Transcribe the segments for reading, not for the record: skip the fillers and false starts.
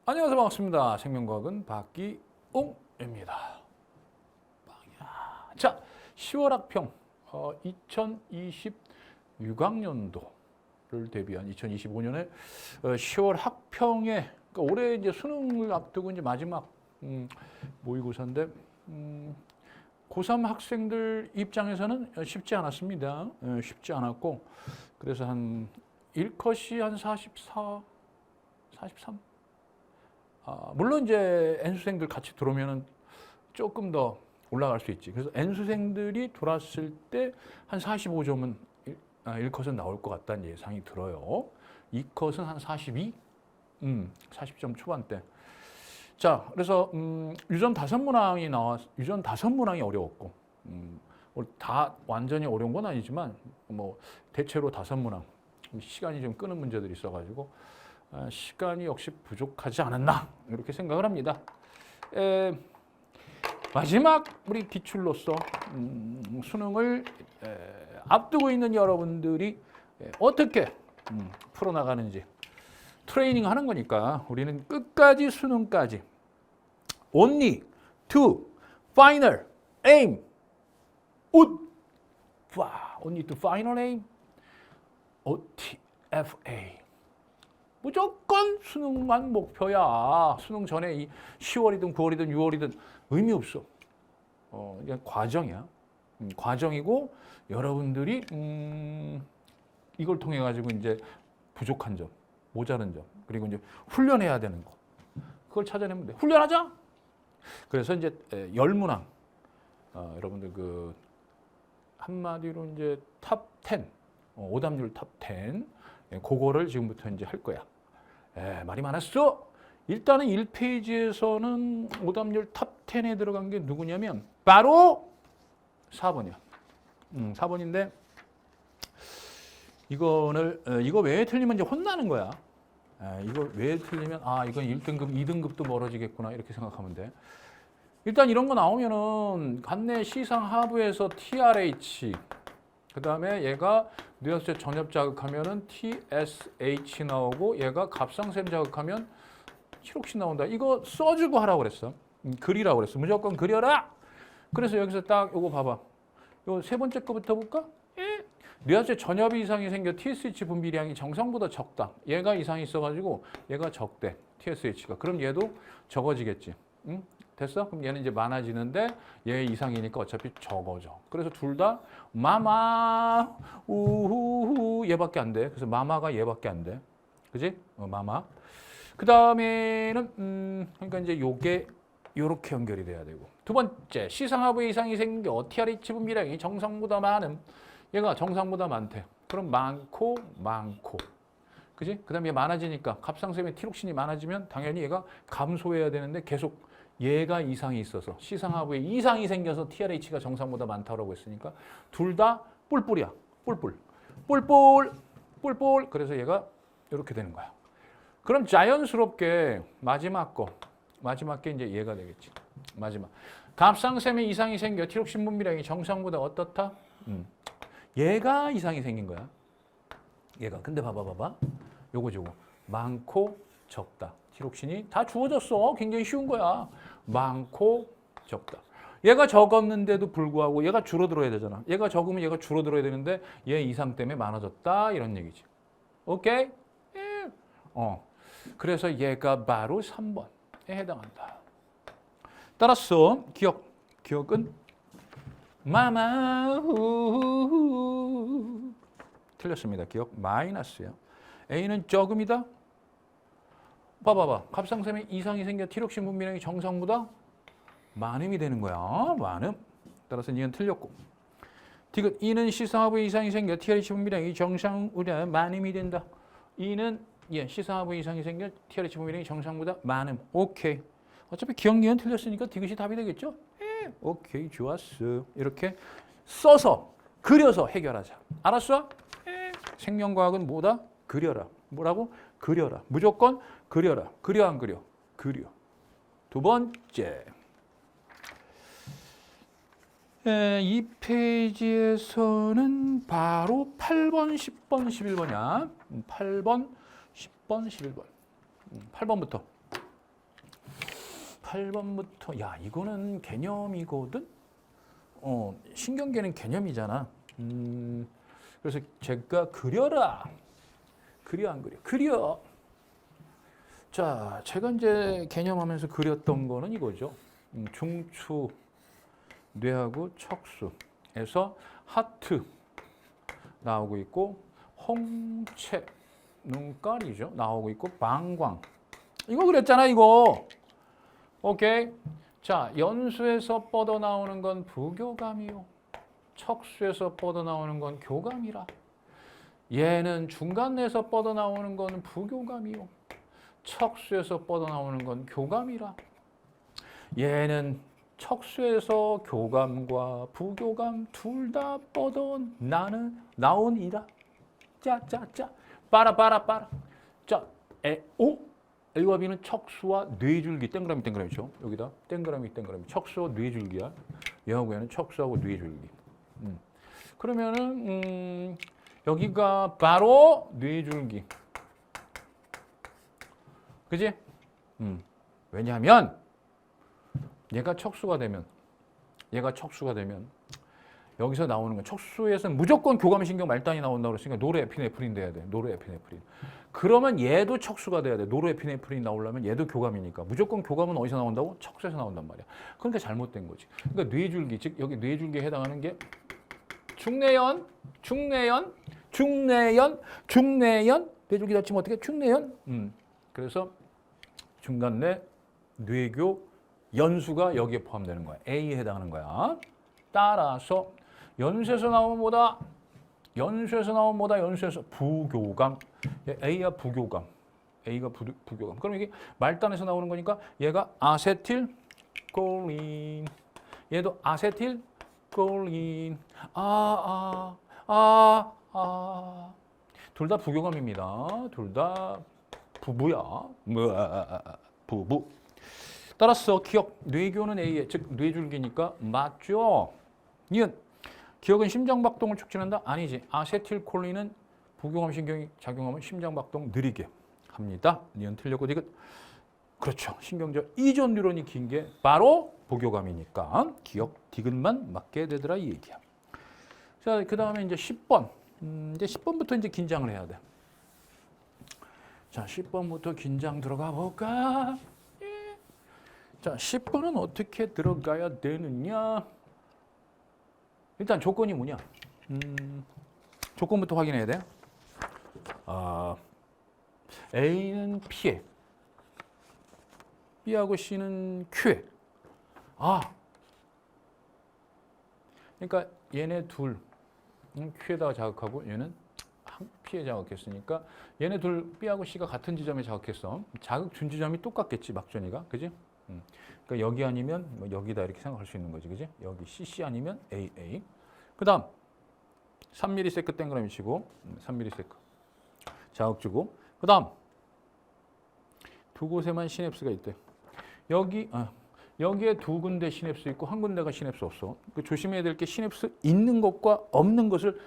안녕하세요. 반갑습니다. 생명과학은 박기웅입니다. 자, 10월 학평 2026학년도를 대비한 2025년에 10월 학평에 그러니까 올해 이제 수능을 앞두고 이제 마지막 모의고사인데 고3 학생들 입장에서는 쉽지 않았습니다. 쉽지 않았고 그래서 한 1컷이 한 44, 43. 물론 이제 N수생들 같이 들어오면은 조금 더 올라갈 수 있지. 그래서 N수생들이 돌았을 때 한 45점은 1컷은 나올 것 같다는 예상이 들어요. 2컷은 한 42? 40점 초반대. 자, 그래서 유전 5문항이 유전 5문항이 어려웠고 다 완전히 어려운 건 아니지만 뭐 대체로 5문항. 시간이 좀 끄는 문제들이 있어가지고 시간이 역시 부족하지 않았나 이렇게 생각을 합니다. 마지막 우리 기출로서 수능을 앞두고 있는 여러분들이 어떻게 풀어나가는지 트레이닝 하는 거니까 우리는 끝까지 수능까지 only to final aim only to final aim OTFA 무조건 수능만 목표야. 수능 전에 이 10월이든 9월이든 6월이든 의미 없어. 그냥 과정이야. 과정이고 여러분들이 이걸 통해 가지고 이제 부족한 점, 모자른 점, 그리고 이제 훈련해야 되는 거. 그걸 찾아내면 돼. 훈련하자. 그래서 이제 10문항 여러분들 그 한마디로 이제 탑 10, 오답률 탑 10. 그거를 지금부터 이제 할 거야. 말이 많았어. 일단은 1페이지에서는 오답률 탑 10에 들어간 게 누구냐면 바로 4번이야. 4번인데 이거 왜 틀리면 이제 혼나는 거야. 이거 왜 틀리면 이건 1등급, 2등급도 멀어지겠구나 이렇게 생각하면 돼. 일단 이런 거 나오면은 간내 시상 하부에서 TRH 그 다음에 얘가 뇌하수체 전엽 자극하면은 TSH 나오고 얘가 갑상샘 자극하면 티록신 나온다. 이거 써주고 하라고 그랬어. 그리라고 그랬어. 무조건 그려라. 그래서 여기서 딱 요거 봐봐. 요 세 번째 거부터 볼까? 뇌하수체 전엽이 이상이 생겨 TSH 분비량이 정상보다 적다. 얘가 이상이 있어가지고 얘가 적대. TSH가. 그럼 얘도 적어지겠지. 응? 됐어? 그럼 얘는 이제 많아지는데 얘 이상이니까 어차피 적어져. 그래서 둘 다 마마 우후후 얘밖에 안 돼. 그래서 마마가 얘밖에 안 돼. 그지? 마마. 그 다음에는 그러니까 이제 요게 요렇게 연결이 돼야 되고. 두 번째 시상하부에 이상이 생겨 TRH 분비량이 정상보다 많음. 얘가 정상보다 많대. 그럼 많고. 그지? 그 다음에 얘 많아지니까 갑상샘에 티록신이 많아지면 당연히 얘가 감소해야 되는데 계속 얘가 이상이 있어서 시상하부에 이상이 생겨서 TRH가 정상보다 많다고 했으니까 둘 다 뿔뿔이야. 뿔뿔. 그래서 얘가 이렇게 되는 거야. 그럼 자연스럽게 마지막 게 이제 얘가 되겠지. 마지막. 갑상샘에 이상이 생겨 티록신 분비량이 정상보다 어떻다? 얘가 이상이 생긴 거야. 얘가. 근데 봐봐. 요거. 많고 적다. 티록신이 다 주어졌어. 굉장히 쉬운 거야. 많고 적다. 얘가 적었는데도 불구하고 얘가 줄어들어야 되잖아. 얘가 적으면 얘가 줄어들어야 되는데 얘 이상 때문에 많아졌다. 이런 얘기지. 오케이? 그래서 얘가 바로 3번에 해당한다. 따라서 기억은 마마 틀렸습니다. 기억 마이너스야. A는 적음이다. 봐봐. 갑상샘에 이상이 생겨 티록신 분비량이 정상보다 많음이 되는 거야. 많음. 따라서 이건 틀렸고. 디귿 E는 시상하부에 이상이 생겨 TRH 분비량이 정상보다 많음이 된다. E는 시상하부에 이상이 생겨 TRH 분비량이 정상보다 많음. 오케이. 어차피 기억은 틀렸으니까 디귿이 답이 되겠죠? 오케이. 좋았어. 이렇게 써서 그려서 해결하자. 알았어? 생명과학은 뭐다? 그려라. 뭐라고? 그려라. 무조건 그려라. 그려 안 그려? 그려. 두 번째. 이 페이지에서는 바로 8번, 10번, 11번이야. 8번, 10번, 11번. 8번부터. 8번부터 야 이거는 개념이거든. 신경계는 개념이잖아. 그래서 제가 그려라. 그려 안 그려? 그려. 자, 제가 이제 개념하면서 그렸던 거는 이거죠. 중추, 뇌하고 척수에서 하트 나오고 있고 홍채, 눈깔이죠. 나오고 있고 방광. 이거 그렸잖아, 이거. 오케이. 자, 연수에서 뻗어나오는 건 부교감이요. 척수에서 뻗어나오는 건 교감이라. 얘는 중간내에서 뻗어나오는 건 부교감이요. 척수에서 뻗어나오는 건 교감이라. 얘는 척수에서 교감과 부교감 둘 다 나온이라. 짜짜짜. 빠라. 자, A와 B는 척수와 뇌줄기, 땡그라미죠. 여기다 땡그라미. 척수와 뇌줄기야. 얘하고 얘는 척수하고 뇌줄기. 그러면은 여기가 바로 뇌줄기. 그지? 왜냐하면 얘가 척수가 되면 여기서 나오는 건 척수에서는 무조건 교감신경 말단이 나온다고 그랬으니까 노르에피네프린 돼야 돼. 노르에피네프린. 그러면 얘도 척수가 돼야 돼. 노르에피네프린 나오려면 얘도 교감이니까. 무조건 교감은 어디서 나온다고? 척수에서 나온단 말이야. 그러니까 잘못된 거지. 그러니까 뇌줄기, 즉 여기 뇌줄기에 해당하는 게 중내연. 뇌줄기 다치면 어떻게? 중내연. 그래서 중간내 뇌교 연수가 여기에 포함되는 거야. A에 해당하는 거야. 따라서 연수에서 나오면 뭐다? 연수에서 부교감. A가 부교감. 그럼 이게 말단에서 나오는 거니까 얘가 아세틸콜린. 얘도 아세틸콜린. 둘 다 부교감입니다. 둘 다 부부야. 부부. 따라서 기억, 뇌교는 A에, 즉 뇌줄기니까 맞죠? 니은, 기억은 심장박동을 촉진한다? 아니지. 아세틸콜린은 부교감 신경이 작용하면 심장박동 느리게 합니다. 니은 틀렸고 디귿. 그렇죠. 신경절 이전 뉴런이 긴 게 바로 부교감이니까 기억 디귿만 맞게 되더라 이 얘기야. 자, 그 다음에 이제 10번. 이제 10번부터 이제 긴장을 해야 돼. 자, 10번부터 긴장 들어가 볼까? 자, 10번은 어떻게 들어가야 되느냐? 일단 조건이 뭐냐? 조건부터 확인해야 돼. A는 P에, B하고 C는 Q에. 그러니까 얘네 둘 Q에다가 자극하고 얘는 P에 자극했으니까 얘네 둘 B하고 C가 같은 지점에 자극했어. 자극 준 지점이 똑같겠지, 막전이가. 그지? 그러니까 여기 아니면 뭐 여기다 이렇게 생각할 수 있는 거지. 그지? 여기 CC 아니면 AA. 그다음 3mS 땡그라미 치고 3mS 자극 주고 그다음 두 곳에만 시냅스가 있대. 여기에 두 군데 시냅스 있고 한 군데가 시냅스 없어. 그 조심해야 될 게 시냅스 있는 것과 없는 것을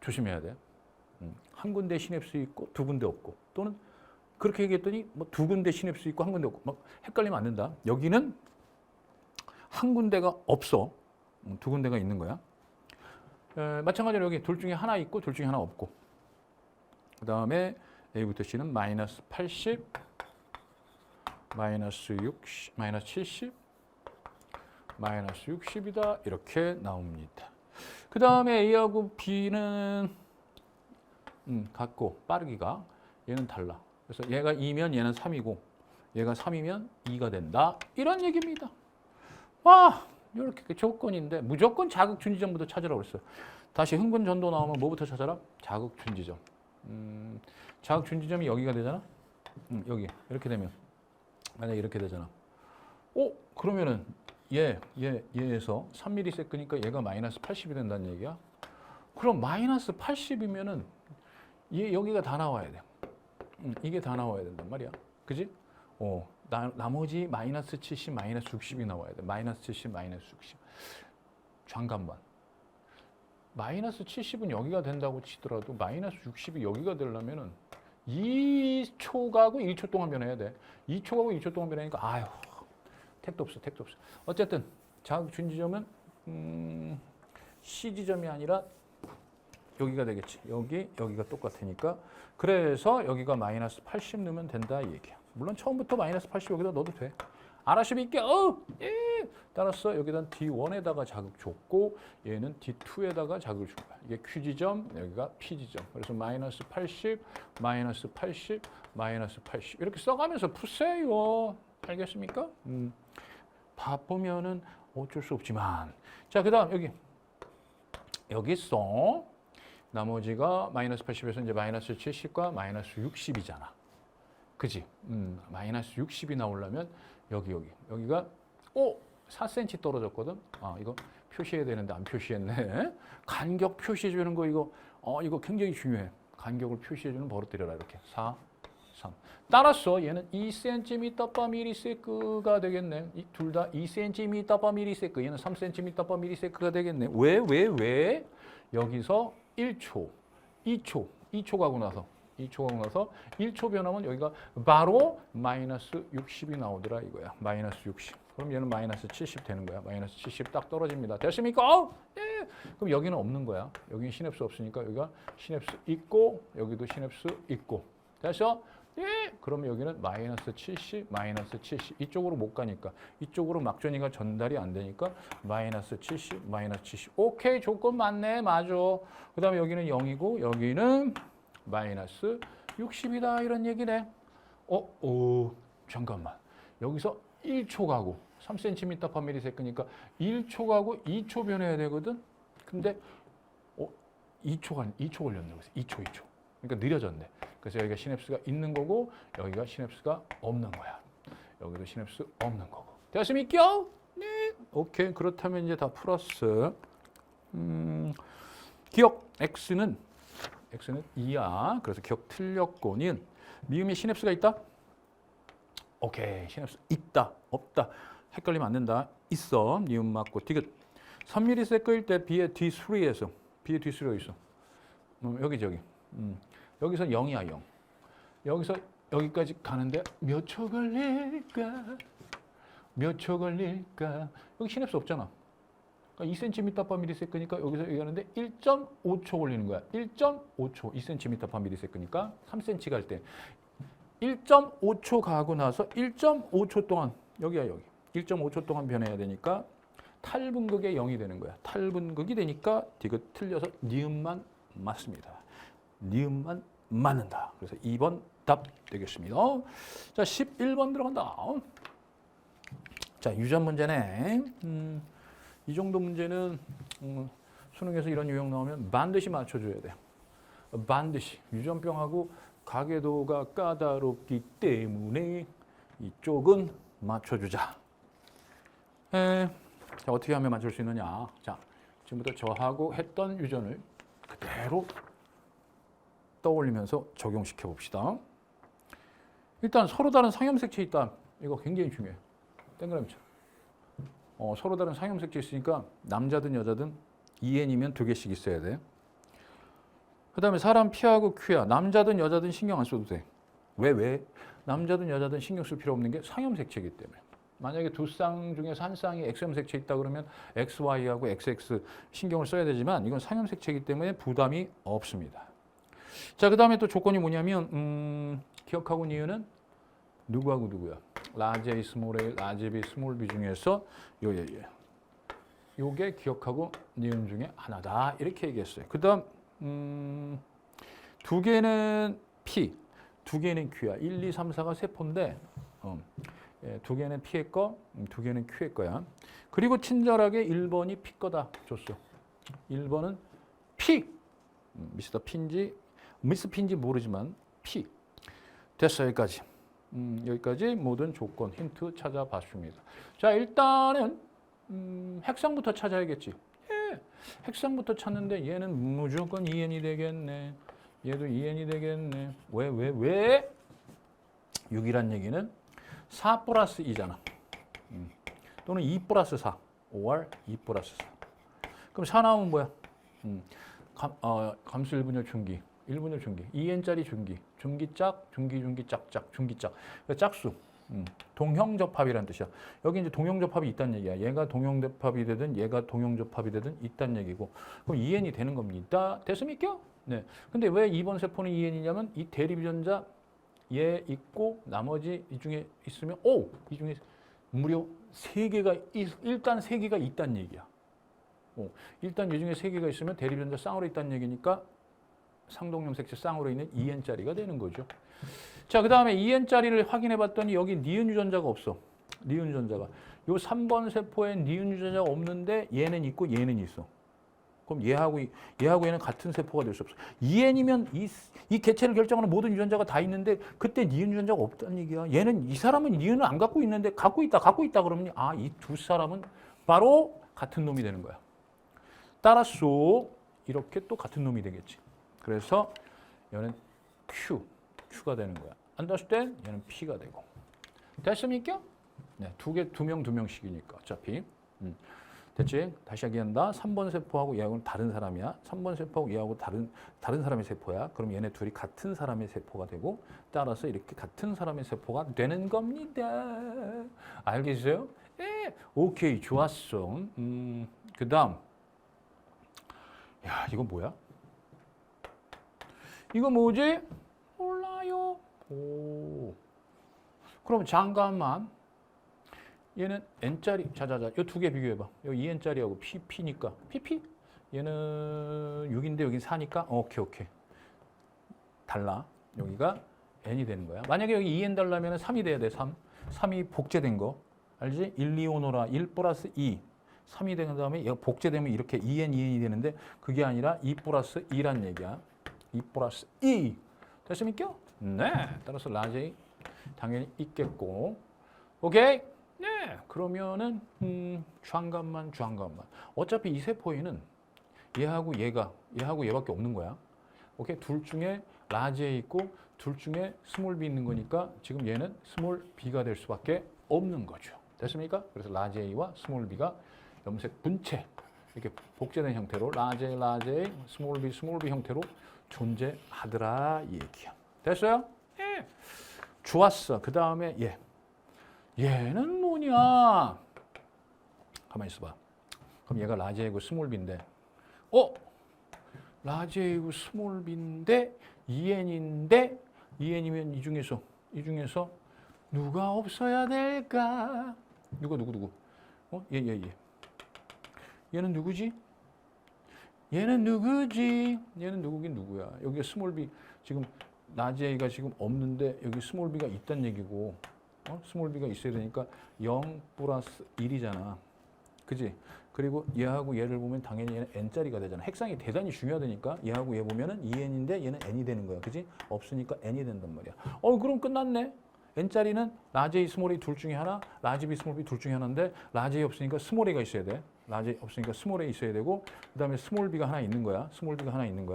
조심해야 돼. 한 군데 시냅스 있고 두 군데 없고 또는 그렇게 얘기했더니 뭐 두 군데 시냅스 있고 한 군데 없고 막 헷갈리면 안 된다. 여기는 한 군데가 없어. 두 군데가 있는 거야. 마찬가지로 여기 둘 중에 하나 있고 둘 중에 하나 없고. 그 다음에 A부터 C는 마이너스 80, 마이너스 60, 마이너스 70, 마이너스 60이다. 이렇게 나옵니다. 그 다음에 A하고 B는 같고 빠르기가 얘는 달라. 그래서 얘가 2면 얘는 3이고 얘가 3이면 2가 된다. 이런 얘기입니다. 와, 이렇게 조건인데 무조건 자극 준지점부터 찾으라고 그랬어요. 다시 흥분 전도 나오면 뭐부터 찾아라? 자극 준지점. 자극 준지점이 여기가 되잖아. 여기 이렇게 되면 만약 이렇게 되잖아. 그러면은 얘에서 3mS니까 얘가 마이너스 80이 된다는 얘기야. 그럼 마이너스 80이면은 얘 여기가 다 나와야 돼. 이게 다 나와야 된단 말이야. 그지? 나머지 마이너스 70, 마이너스 60이 나와야 돼. 마이너스 70, 마이너스 60. 잠깐만. 마이너스 70은 여기가 된다고 치더라도 마이너스 60이 여기가 되려면은 2초 가고 1초 동안 변해야 돼. 2초 가고 1초 동안 변하니까 택도 없어. 어쨌든 자극 준 지점은 C 지점이 아니라 여기가 되겠지. 여기가 똑같으니까. 그래서 여기가 마이너스 80 넣으면 된다 이 얘기야. 물론 처음부터 마이너스 80 여기다 넣어도 돼. 알아서 믿게. 예. 따라서 여기다 D1에다가 자극 줬고 얘는 D2에다가 자극을 준 거야. 이게 Q 지점, 여기가 P 지점. 그래서 마이너스 80, 마이너스 80, 마이너스 80 이렇게 써가면서 푸세요. 알겠습니까? 바쁘면은 어쩔 수 없지만. 자, 그다음 여기 있어. 나머지가 마이너스 80에서 이제 마이너스 70과 마이너스 60이잖아. 그지? 마이너스 60이 나오려면 여기가 4cm 떨어졌거든. 이거 표시해야 되는데 안 표시했네. 간격 표시해 주는 거 이거 굉장히 중요해. 간격을 표시해 주는 버릇들이라 이렇게 4, 3. 따라서 얘는 2cm/ms가 되겠네. 둘 다 2cm/ms. 얘는 3cm/ms가 되겠네. 왜? 여기서 1초, 2초 가고 나서 1초 변하면 여기가 바로 마이너스 60이 나오더라 이거야. 마이너스 60. 그럼 얘는 마이너스 70 되는 거야. 마이너스 70 딱 떨어집니다. 됐습니까? 예. 그럼 여기는 없는 거야. 여기는 시냅스 없으니까 여기가 시냅스 있고 여기도 시냅스 있고. 됐어? 예. 그럼 여기는 마이너스 70, 마이너스 70. 이쪽으로 못 가니까. 이쪽으로 막전이가 전달이 안 되니까 마이너스 70, 마이너스 70. 오케이. 조건 맞네. 맞아. 그 다음에 여기는 0이고 여기는 마이너스 60이다. 이런 얘기네. 잠깐만. 여기서 1초 가고 3cm/ms니까 1초 가고 2초 변해야 되거든. 근데 2초 걸렸네. 그래서 2초. 그러니까 느려졌네. 그래서 여기가 시냅스가 있는 거고 여기가 시냅스가 없는 거야. 여기도 시냅스 없는 거고. 됐습니까? 네. 오케이. 그렇다면 이제 다 풀었어. 기억 x는 2야. 그래서 기억 틀렸고 는 미음에 시냅스가 있다? 오케이. 시냅스 있다. 없다. 헷갈리면 안 된다. 있어. 니은 맞고 디귿. 3ms일 때 B의 D3에서 B의 D3가 있어. 여기. 여기서 0이야. 0. 여기서 여기까지 가는데 몇 초 걸릴까? 여기 시냅스 없잖아. 그러니까 2cm/ms니까 여기서 얘기하는데 1.5초 걸리는 거야. 1.5초. 2cm/ms니까 3cm 갈 때 1.5초 가고 나서 1.5초 동안 여기야. 1.5초 동안 변해야 되니까 탈분극의 0이 되는 거야. 탈분극이 되니까 디귿 틀려서 니은만 맞습니다. 니은만 맞는다. 그래서 2번 답 되겠습니다. 자, 11번 들어간다. 자, 유전 문제네. 이 정도 문제는 수능에서 이런 유형 나오면 반드시 맞춰줘야 돼요. 반드시. 유전병하고 가계도가 까다롭기 때문에 이쪽은 맞춰주자. 자, 어떻게 하면 맞출 수 있느냐. 자, 지금부터 저하고 했던 유전을 그대로 떠올리면서 적용시켜 봅시다. 일단 서로 다른 상염색체 있다. 이거 굉장히 중요해. 동그라미처럼. 서로 다른 상염색체 있으니까 남자든 여자든 2N이면 2개씩 있어야 돼. 그 다음에 사람 P하고 Q야. 남자든 여자든 신경 안 써도 돼. 왜? 남자든 여자든 신경 쓸 필요 없는 게 상염색체이기 때문에. 만약에 두 쌍 중에서 한 쌍이 X염색체 있다 그러면 XY하고 XX 신경을 써야 되지만 이건 상염색체이기 때문에 부담이 없습니다. 자, 그 다음에 또 조건이 뭐냐면 기억하고 니은은 누구하고 누구야? 라지 A, 스몰 A, 라지 B, 스몰 B 중에서 요게 기억하고 니은 중에 하나다. 이렇게 얘기했어요. 그 다음 두 개는 P, 두 개는 Q야. 1, 2, 3, 4가 세포인데 두 개는 P의 거, 두 개는 Q의 거야. 그리고 친절하게 1번이 P 거다 줬어. 1번은 P. 미스터 P인지 미스 P인지 모르지만 P. 됐어. 여기까지. 여기까지 모든 조건, 힌트 찾아봤습니다. 자, 일단은 핵상부터 찾아야겠지. 핵상부터 찾는데 얘는 무조건 2n이 되겠네. 얘도 2n이 되겠네. 왜? 6이란 얘기는 4 플러스 2잖아. 또는 2 플러스 4. 5R 2 플러스 4. 그럼 4 나오면 뭐야? 감수 1분열 중기. 1분열 중기. 2n짜리 중기. 중기짝, 중기짝, 짝짝. 그러니까 짝수. 동형접합이라는 뜻이야. 여기 이제 동형접합이 있다는 얘기야. 얘가 동형접합이 되든 얘가 동형접합이 되든 있다는 얘기고. 그럼 2n이 되는 겁니다. 됐습니까? 네. 근데 왜 2번 세포는 2n이냐면 이 대립유전자 얘 있고 나머지 이 중에 있으면 이 중에 무려 3개가 일단 3개가 있다는 얘기야. 일단 이 중에 3개가 있으면 대립유전자 쌍으로 있다는 얘기니까 상동염 색채 쌍으로 있는 2n짜리가 되는 거죠. 자, 그 다음에 2n짜리를 확인해 봤더니 여기 니은 유전자가 없어. 니은 유전자가. 요 3번 세포에 니은 유전자가 없는데 얘는 있고 얘는 있어. 그럼 얘하고 얘는 같은 세포가 될 수 없어. 2n이면 이 개체를 결정하는 모든 유전자가 다 있는데 그때 니은 유전자가 없다는 얘기야. 이 사람은 니은을 안 갖고 있는데 갖고 있다 그러면 이 두 사람은 바로 같은 놈이 되는 거야. 따라서 이렇게 또 같은 놈이 되겠지. 그래서 얘는 Q가 되는 거야. 안 됐을 땐 얘는 P가 되고. 됐습니까? 네, 두 명씩이니까 어차피. 됐지? 다시 얘기한다. 3번 세포하고 얘하고는 다른 사람이야. 3번 세포하고 얘하고 다른 사람의 세포야. 그럼 얘네 둘이 같은 사람의 세포가 되고 따라서 이렇게 같은 사람의 세포가 되는 겁니다. 알겠어요? 예. 오케이. 좋았어. 그 다음. 야, 이거 뭐야? 이거 뭐지? 몰라요. 그럼 잠깐만. 얘는 n짜리. 자자자. 이 두 개 비교해봐. 여기 2n짜리하고 P니까. PP? 얘는 6인데 여긴 4니까. 오케이. 달라. 여기가 n이 되는 거야. 만약에 여기 2n 달라면 3이 돼야 돼. 3이 복제된 거. 알지? 1, 2, 5 노라. 1 플러스 2. 3이 된 다음에 얘가 복제되면 이렇게 2n이 되는데 그게 아니라 2 플러스 2란 얘기야. 2 플러스 2. 됐습니까? 네. 따라서 라지 당연히 있겠고. 오케이? 네. 그러면은 주안감만. 어차피 이 세포에는 얘하고 얘밖에 없는 거야. 오케이? 둘 중에 라지 A 있고 둘 중에 스몰 B 있는 거니까 지금 얘는 스몰 B가 될 수밖에 없는 거죠. 됐습니까? 그래서 라지 A와 스몰 B가 염색 분체 이렇게 복제된 형태로 라지 A, 스몰 B 형태로 존재하더라 이 얘기야. 됐어요? 예. 좋았어. 그 다음에 얘는 뭐냐? 가만히 있어봐. 그럼 얘가 라지 A고 스몰 B인데 라지 A고 스몰 B인데 2n인데 2n이면 이 중에서 누가 없어야 될까? 누구? 얘는 누구지? 얘는 누구긴 누구야? 여기 스몰 B 지금 라지 A가 지금 없는데 여기 스몰 B가 있다는 얘기고 스몰 B가 있어야 되니까 0 플러스 1이잖아. 그지? 그리고 얘하고 얘를 보면 당연히 얘는 n짜리가 되잖아. 핵상이 대단히 중요하다니까. 얘하고 얘 보면은 2n인데 얘는 n이 되는 거야. 그지? 없으니까 n이 된단 말이야. 그럼 끝났네. n짜리는 라지 A, 스몰 A 둘 중에 하나, 라지 B, 스몰 B 둘 중에 하나인데 라지 A 없으니까 스몰 A가 있어야 돼. 라지 A 없으니까 스몰 A 있어야 되고 그다음에 스몰 B가 하나 있는 거야.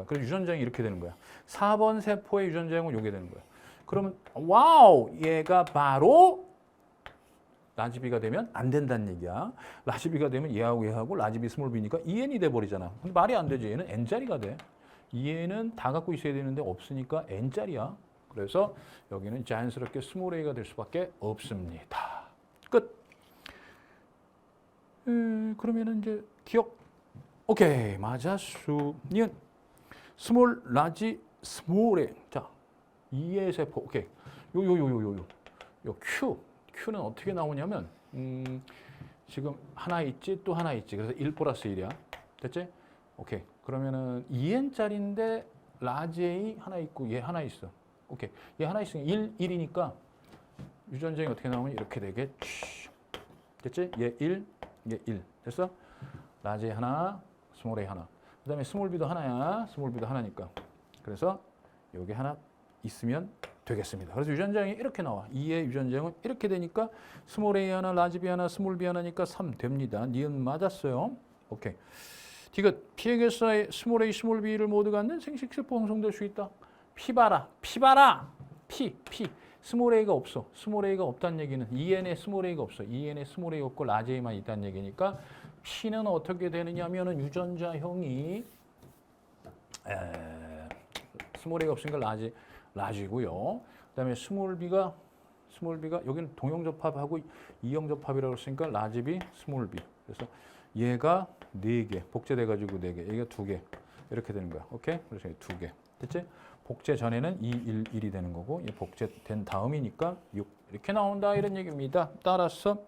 그래서 유전자형이 이렇게 되는 거야. 4번 세포의 유전자형은 이게 되는 거야. 그러면 와우! 얘가 바로 라지 B가 되면 안 된다는 얘기야. 라지 B가 되면 얘하고 라지 B, 스몰 B니까 2n이 돼 버리잖아. 근데 말이 안 되지. 얘는 n짜리가 돼. 얘는 다 갖고 있어야 되는데 없으니까 n짜리야. 그래서 여기는 자연스럽게 스몰 A가 될 수밖에 없습니다. 끝. 그러면은 이제 기억. 오케이. 맞았수. 니은 스몰, 라지, 스몰 A. 자, 2의 세포. 오케이. 요 Q는 어떻게 나오냐면 지금 하나 있지 또 하나 있지. 그래서 1 플러스 1이야. 됐지? 오케이. 그러면은 2n짜리인데 라지 A 하나 있고 얘 하나 있어. 오케이. 얘 하나 있으면 1이니까 유전자형이 어떻게 나오면 이렇게 되겠지. 됐지? 얘 1, 얘 1. 됐어? 라지 A 하나, 스몰 A 하나. 그 다음에 스몰 B도 하나야. 스몰 B도 하나니까. 그래서 여기 하나 있으면 되겠습니다. 그래서 유전자형이 이렇게 나와. 2의 유전자형은 이렇게 되니까 스몰 A 하나, 라지 B 하나, 스몰 B 하나니까 3 됩니다. 니은 맞았어요. 오케이. 디귿. P에게서의 스몰 A, 스몰 B를 모두 갖는 생식세포 형성될 수 있다. P 봐라. P. 스몰 A가 없어. 스몰 A가 없다는 얘기는 2n에 스몰 A가 없어. 2n에 스몰 A 없고 라지 A만 있다는 얘기니까 P는 어떻게 되느냐면은 유전자형이 스몰 A가 없으니까 라지고요. 그다음에 스몰 B가 스몰 b가 여기는 동형 접합하고 이형 접합이라고 했으니까 라지 b, 스몰 b. 그래서 얘가 4개, 복제돼 가지고 4개, 얘가 2개. 이렇게 되는 거야. 오케이? 그래서 2개. 됐지? 복제 전에는 2, 1, 1이 되는 거고 얘 복제된 다음이니까 6 이렇게 나온다 이런 얘기입니다. 따라서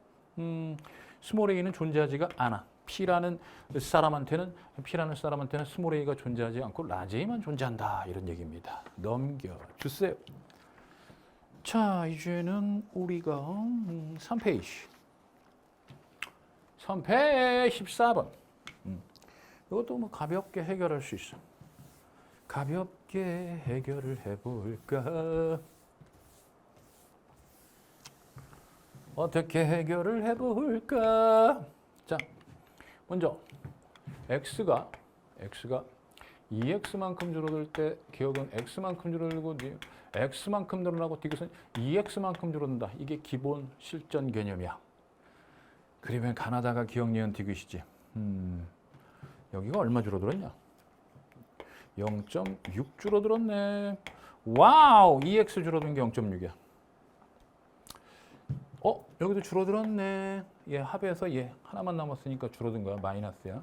스몰 a는 존재하지가 않아. P라는 사람한테는 스몰 a가 존재하지 않고 라지 a만 존재한다 이런 얘기입니다. 넘겨주세요. 자, 이제는 우리가 3페이지 14번 이것도 뭐 가볍게 해결할 수 있어. 가볍게 해결을 해볼까? 어떻게 해결을 해볼까? 자, 먼저 x가 2x만큼 줄어들 때 기억은 x만큼 줄어들고 x만큼 늘어나고 디귿은 2x만큼 줄어든다. 이게 기본 실전 개념이야. 그러면 가나다가 기억, 니은, 디귿이지. 여기가 얼마 줄어들었냐? 0.6 줄어들었네. 와우! 2x 줄어든 게 0.6이야. 여기도 줄어들었네. 얘 합에서 얘 하나만 남았으니까 줄어든 거야. 마이너스야.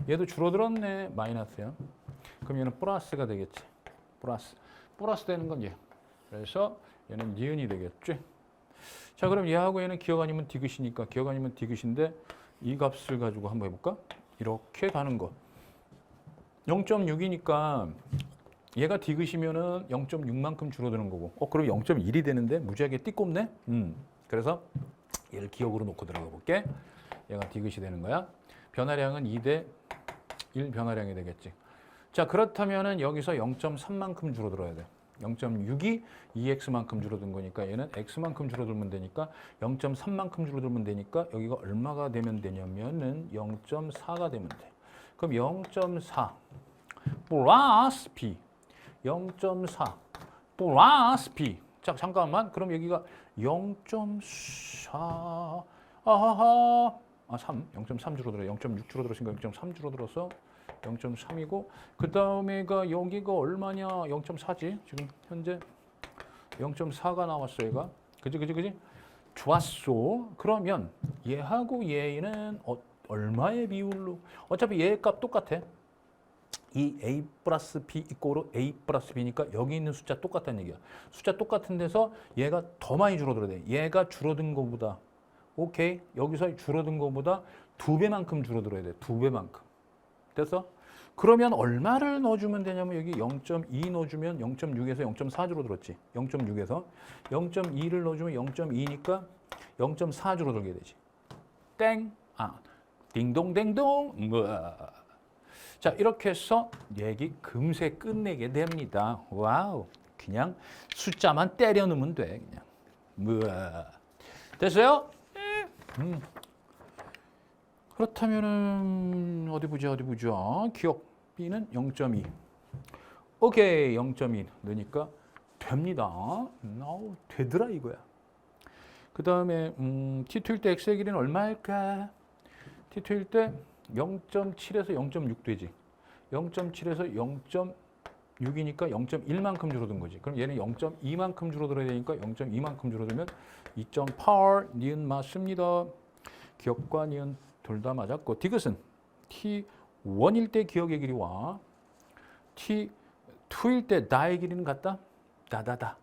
얘도 줄어들었네. 마이너스야. 그럼 얘는 플러스가 되겠지. 플러스 되는 건 얘. 그래서 얘는 니은이 되겠지. 자, 그럼 얘하고 얘는 기억 아니면 디귿이니까 기억 아니면 디귿인데 이 값을 가지고 한번 해볼까? 이렇게 가는 거. 0.6이니까 얘가 디귿이면은 0.6만큼 줄어드는 거고. 그럼 0.1이 되는데 무지하게 띠꼽네. 그래서 얘를 기억으로 놓고 들어가 볼게. 얘가 디귿이 되는 거야. 변화량은 2대 1 변화량이 되겠지. 자, 그렇다면은 여기서 0.3만큼 줄어들어야 돼. 0.6이 2x만큼 줄어든 거니까 얘는 x만큼 줄어들면 되니까 0.3만큼 줄어들면 되니까 여기가 얼마가 되면 되냐면은 0.4가 되면 돼. 그럼 0.4 플러스 b 0.4 플러스 b. 자, 잠깐만. 그럼 여기가 0.4 3 0.3 줄어들어. 0.6 줄어들었으니까 0.3 줄어들어서 0.3이고 그 다음에가 여기가 얼마냐? 0.4지. 지금 현재 0.4가 나왔어. 얘가. 그지? 좋았어. 그러면 얘하고 얘는 얼마의 비율로? 어차피 얘 값 똑같아. 이 a 플러스 b 이꼬로 a 플러스 b니까 여기 있는 숫자 똑같다는 얘기야. 숫자 똑같은 데서 얘가 더 많이 줄어들어야 돼. 얘가 줄어든 것보다 오케이? 여기서 줄어든 것보다 2배만큼 줄어들어야 돼. 2배만큼. 됐어? 그러면 얼마를 넣어주면 되냐면 여기 0.2 넣어주면 0.6에서 0.4 줄어들었지. 0.6에서 0.2를 넣어주면 0.2니까 0.4 줄어들게 되지. 땡! 딩동댕동! 자, 이렇게 해서 얘기 금세 끝내게 됩니다. 와우! 그냥 숫자만 때려 넣으면 돼. 그냥. 됐어요? 그렇다면은 어디 보자. 기억 B는 0.2. 오케이, 0.2 넣으니까 됩니다. 되더라 이거야. 그 다음에 T2일 때 X의 길이는 얼마일까? T2일 때 0.7에서 0.6 되지. 0.7에서 0.6이니까 0.1만큼 줄어든 거지. 그럼 얘는 0.2만큼 줄어들어야 되니까 0.2만큼 줄어들면 2.8 니은 맞습니다. 기억과 니은 둘 다 맞았고 디귿은 T1일 때 기억의 길이와 T2일 때 나의 길이는 같다? 다다다.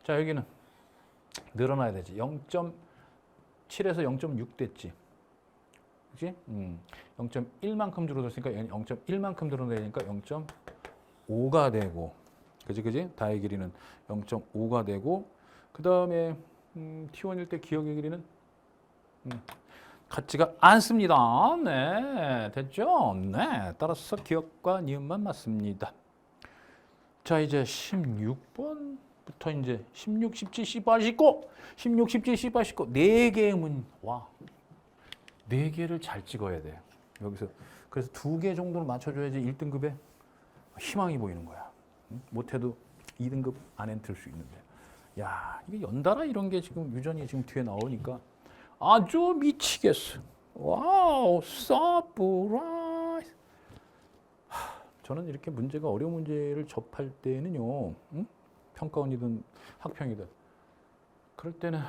자, 여기는 늘어나야 되지. 0.7에서 0.6 됐지. 그치? 0.1만큼 줄어들었으니까 0.1만큼 늘어나야 되니까 0.5가 되고. 그지? 다의 길이는 0.5가 되고. 그 다음에 T1일 때 기억의 길이는 같지가 않습니다. 네, 됐죠? 네, 따라서 기억과 니은만 맞습니다. 자, 이제 16번부터 이제 16, 17, 18, 19, 16, 17, 18, 19 4개의 문. 와, 4개를 잘 찍어야 돼. 여기서 그래서 2개 정도는 맞춰줘야지 1등급에 희망이 보이는 거야. 못해도 2등급 안에 들 수 있는데. 야, 이게 연달아 이런 게 지금 유전이 지금 뒤에 나오니까 아주 미치겠어. 와우, 서프라이즈. 저는 이렇게 문제가 어려운 문제를 접할 때는요, 평가원이든 학평이든 그럴 때는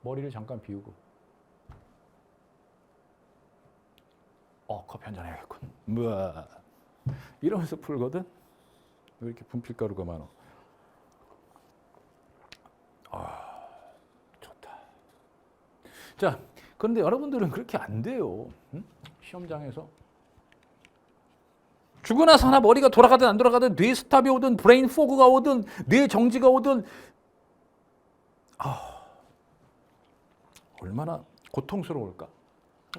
머리를 잠깐 비우고 커피 한잔 해야겠군. 뭐야 이러면서 풀거든. 왜 이렇게 분필가루가 많아? 좋다. 자, 그런데 여러분들은 그렇게 안 돼요. 응? 시험장에서 죽으나 사나 머리가 돌아가든 안 돌아가든 뇌 스탑이 오든 브레인 포그가 오든 뇌 정지가 오든 얼마나 고통스러울까?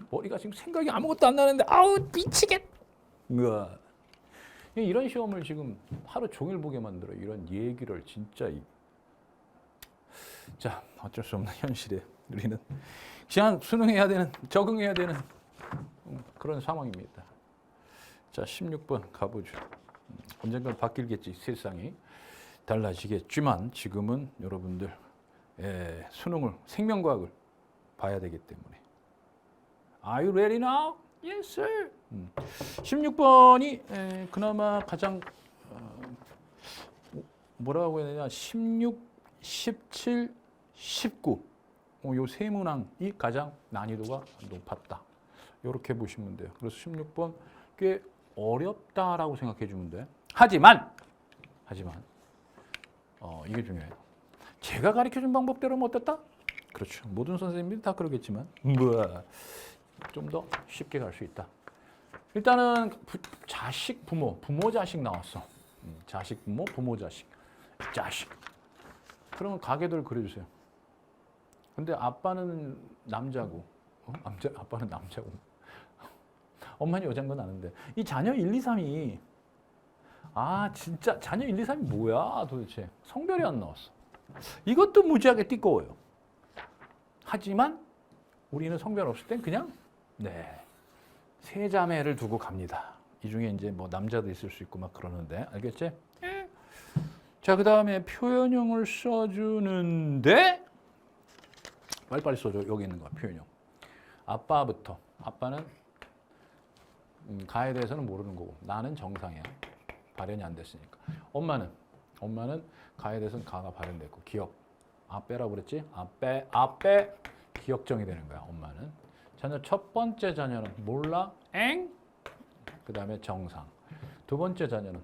머리가 지금 생각이 아무것도 안 나는데 아우 미치겠. 이런 시험을 지금 하루 종일 보게 만들어. 이런 얘기를 진짜. 자, 어쩔 수 없는 현실에 우리는 그냥 수능해야 되는, 적응해야 되는 그런 상황입니다. 자, 16번 가보죠. 언젠가 바뀌겠지. 세상이 달라지겠지만 지금은 여러분들 수능을, 생명과학을 봐야 되기 때문에. Are you ready now? Yes, sir. 16번이 그나마 가장 뭐라고 해야 되냐? 16, 17, 19. 요 세 문항이 가장 난이도가 높았다. 이렇게 보시면 돼요. 그래서 16번 꽤 어렵다라고 생각해 주면 돼. 하지만 이게 중요해요. 제가 가르쳐준 방법대로는 어땠다? 그렇죠. 모든 선생님들이 다 그러겠지만 좀 더 쉽게 갈 수 있다. 일단은 자식, 부모 자식 나왔어. 자식, 부모, 부모, 자식. 그러면 가계도를 그려주세요. 근데 아빠는 남자고, 아빠는 남자고, 엄마는 여자인 건 아는데 이 자녀 1, 2, 3이 진짜 자녀 1, 2, 3이 뭐야 도대체. 성별이 안 나왔어. 이것도 무지하게 띠꺼워요. 하지만 우리는 성별 없을 땐 그냥 세 자매를 두고 갑니다. 이 중에 이제 뭐 남자도 있을 수 있고 막 그러는데 알겠지? 자, 그 다음에 표현형을 써주는데 빨리빨리 써줘. 여기 있는 거야 표현형. 아빠부터. 아빠는 가에 대해서는 모르는 거고 나는 정상이야. 발현이 안 됐으니까. 엄마는 가에 대해서는 가가 발현됐고 기억. 아빼라고 그랬지? 아빼 기억정이 되는 거야. 엄마는. 자녀 첫 번째 자녀는 몰라? 그 다음에 정상. 두 번째 자녀는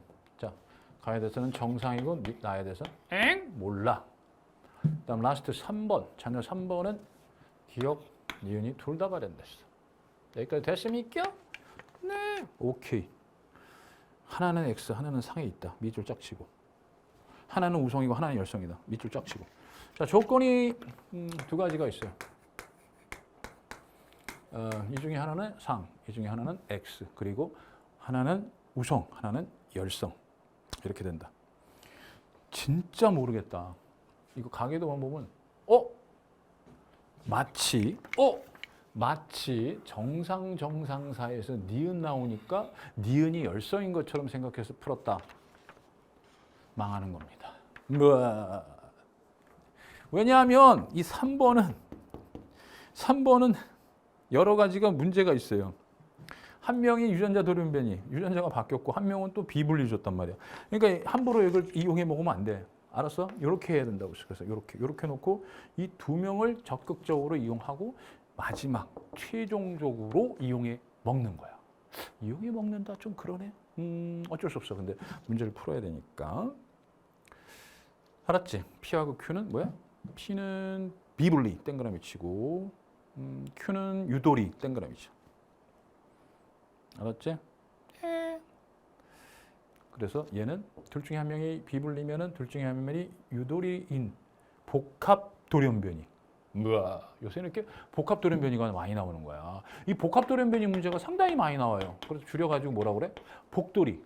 가에 대해서는 정상이고 나에 대해서 몰라. 그 다음 라스트 3번. 자녀 3번은 기억, 니은이 둘 다 발현됐어. 여기까지 됐습니까? 네. 오케이. 하나는 X, 하나는 상에 있다. 밑줄 쫙 치고. 하나는 우성이고 하나는 열성이다. 밑줄 쫙 치고. 자, 조건이 두 가지가 있어요. 이 중에 하나는 상, 이 중에 하나는 X, 그리고 하나는 우성, 하나는 열성. 이렇게 된다. 진짜 모르겠다. 이거 가계도만 보면 마치 정상 사이에서 니은 나오니까 니은이 열성인 것처럼 생각해서 풀었다. 망하는 겁니다. 왜냐하면 이 3번은 여러 가지가 문제가 있어요. 한 명이 유전자 돌연변이, 유전자가 바뀌었고 한 명은 또 비분리 줬단 말이야. 그러니까 함부로 이걸 이용해 먹으면 안 돼. 알았어? 이렇게 해야 된다고. 그래서 이렇게 놓고 이 두 명을 적극적으로 이용하고 마지막 최종적으로 이용해 먹는 거야. 이용해 먹는다 좀 그러네. 어쩔 수 없어. 근데 문제를 풀어야 되니까. 알았지? P하고 Q는 뭐야? P는 비분리 동그라미 치고 Q는 유도리 동그라미 쳐. 알았지? 그래서 얘는 둘 중에 한 명이 비분리면은 둘 중에 한 명이 유도리인 복합 돌연변이. 요새는 이렇게 복합 돌연변이가 많이 나오는 거야. 이 복합 돌연변이 문제가 상당히 많이 나와요. 그래서 줄여가지고 뭐라 그래? 복돌이.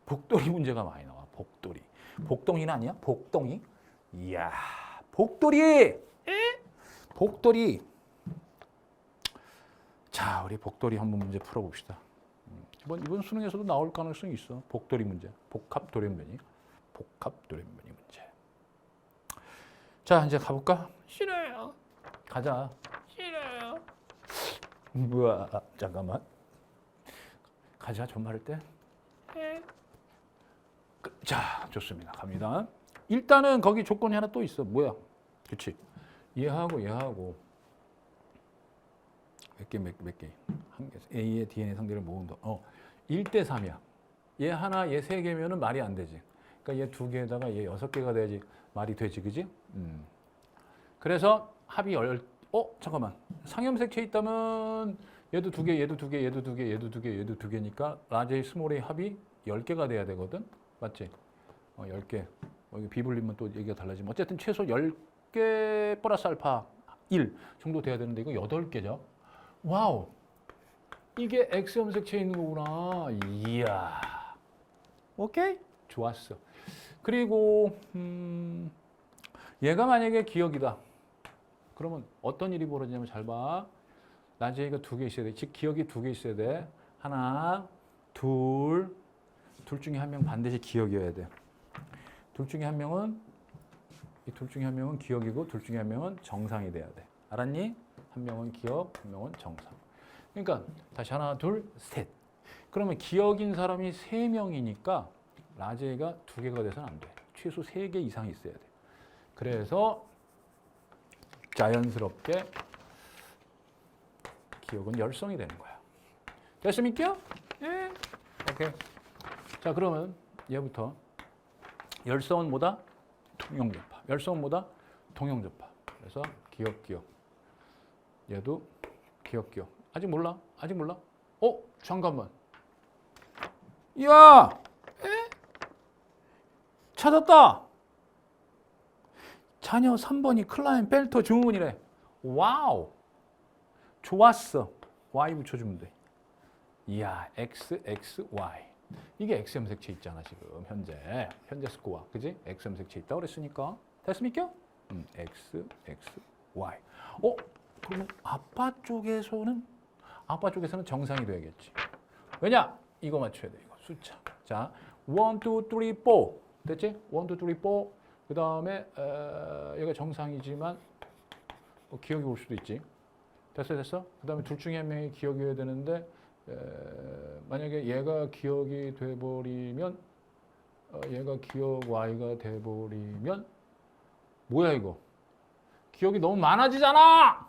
복돌이 문제가 많이 나와. 복돌이. 복덩이는 아니야? 복덩이? 이야, 복돌이. 복돌이. 자, 우리 복돌이 한번 문제 풀어봅시다. 이번 수능에서도 나올 가능성이 있어. 복돌이 문제. 복합 돌연변이. 복합 돌연변이 문제. 자, 이제 가볼까? 싫어요. 가자. 싫어요. 잠깐만. 가자, 좀 말할 때. 자, 좋습니다. 갑니다. 일단은 거기 조건이 하나 또 있어. 뭐야? 그렇지. 얘하고 몇 개. 한 개. A의 DNA 상대를 모은다. 1대 3이야. 얘 하나, 얘 세 개면은 말이 안 되지. 그러니까 얘 두 개에다가 얘 6개가 돼야지 말이 되지. 그지? 그래서 합이 잠깐만. 상염색체 있다면 얘도 두 개, 얘도 두 개, 얘도 두 개, 얘도 두 개, 얘도 두 개니까 라지 스몰의 합이 10개가 돼야 되거든. 맞지? 10개. 여기 비불리면 또 얘기가 달라지면 어쨌든 최소 10개 플러스 알파 1 정도 돼야 되는데 이거 8개죠. 와우. 이게 X염색체에 있는 거구나. 이야. 오케이? 좋았어. 그리고 얘가 만약에 기억이다. 그러면 어떤 일이 벌어지냐면 잘 봐. 라지가 2개 있어야 돼. 즉 기억이 2개 있어야 돼. 하나, 둘 중에 한 명 반드시 기억이어야 돼. 둘 중에 한 명은 기억이고 둘 중에 한 명은 정상이 돼야 돼. 알았니? 한 명은 기억, 한 명은 정상. 그러니까 다시 하나, 둘, 셋. 그러면 기억인 사람이 3명이니까 라지가 2개가 돼서는 안 돼. 최소 3개 이상이 있어야 돼. 그래서 자연스럽게 기억은 열성이 되는 거야. 됐습니까? 네. 오케이. 자, 그러면 얘부터 열성은 뭐다? 통용접합. 열성은 뭐다? 통용접합. 그래서 기억. 얘도 기억. 아직 몰라? 잠깐만. 야! 찾았다! 자녀 3번이 클라인 벨터 증후군이래. 와우! 좋았어. Y 붙여주면 돼. 이야, XXY. 이게 X염색체 있잖아, 지금. 현재 스코어. 그지? X염색체 있다고 그랬으니까. 됐습니까? XXY. 그러면 아빠 쪽에서는 정상이 돼야겠지. 왜냐? 이거 맞춰야 돼, 이거. 숫자. 자, 1, 2, 3, 4. 됐지? 1, 2, 3, 4. 그 다음에 얘가 정상이지만 기억이 올 수도 있지. 됐어? 그 다음에 둘 중에 한 명이 기억이어야 되는데 만약에 얘가 기억이 돼버리면 얘가 기억 Y가 돼버리면 뭐야 이거? 기억이 너무 많아지잖아!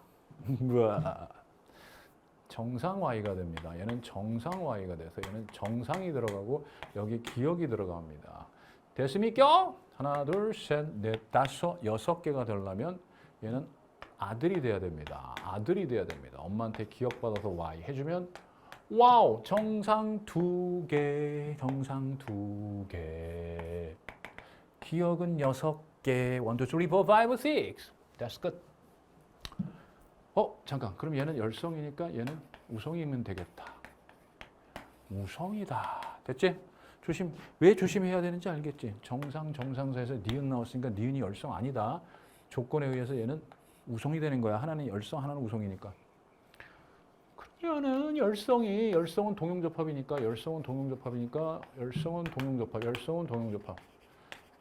정상 Y가 됩니다. 얘는 정상 Y가 돼서 얘는 정상이 들어가고 여기 기억이 들어갑니다. 됐습니까? 하나, 둘, 셋, 넷, 다섯, 6개가 되려면 얘는 아들이 돼야 됩니다. 엄마한테 기억받아서 Y 해주면 와우! 정상 2개. 기억은 6개. 1, 2, 3, 4, 5, 6. That's good. 잠깐. 그럼 얘는 열성이니까 얘는 우성이면 되겠다. 우성이다. 됐지? 왜 조심해야 되는지 알겠지? 정상사에서 니은 나왔으니까 니은이 열성 아니다. 조건에 의해서 얘는 우성이 되는 거야. 하나는 열성, 하나는 우성이니까. 그러면은 열성은 동용접합이니까 열성은 동용접합.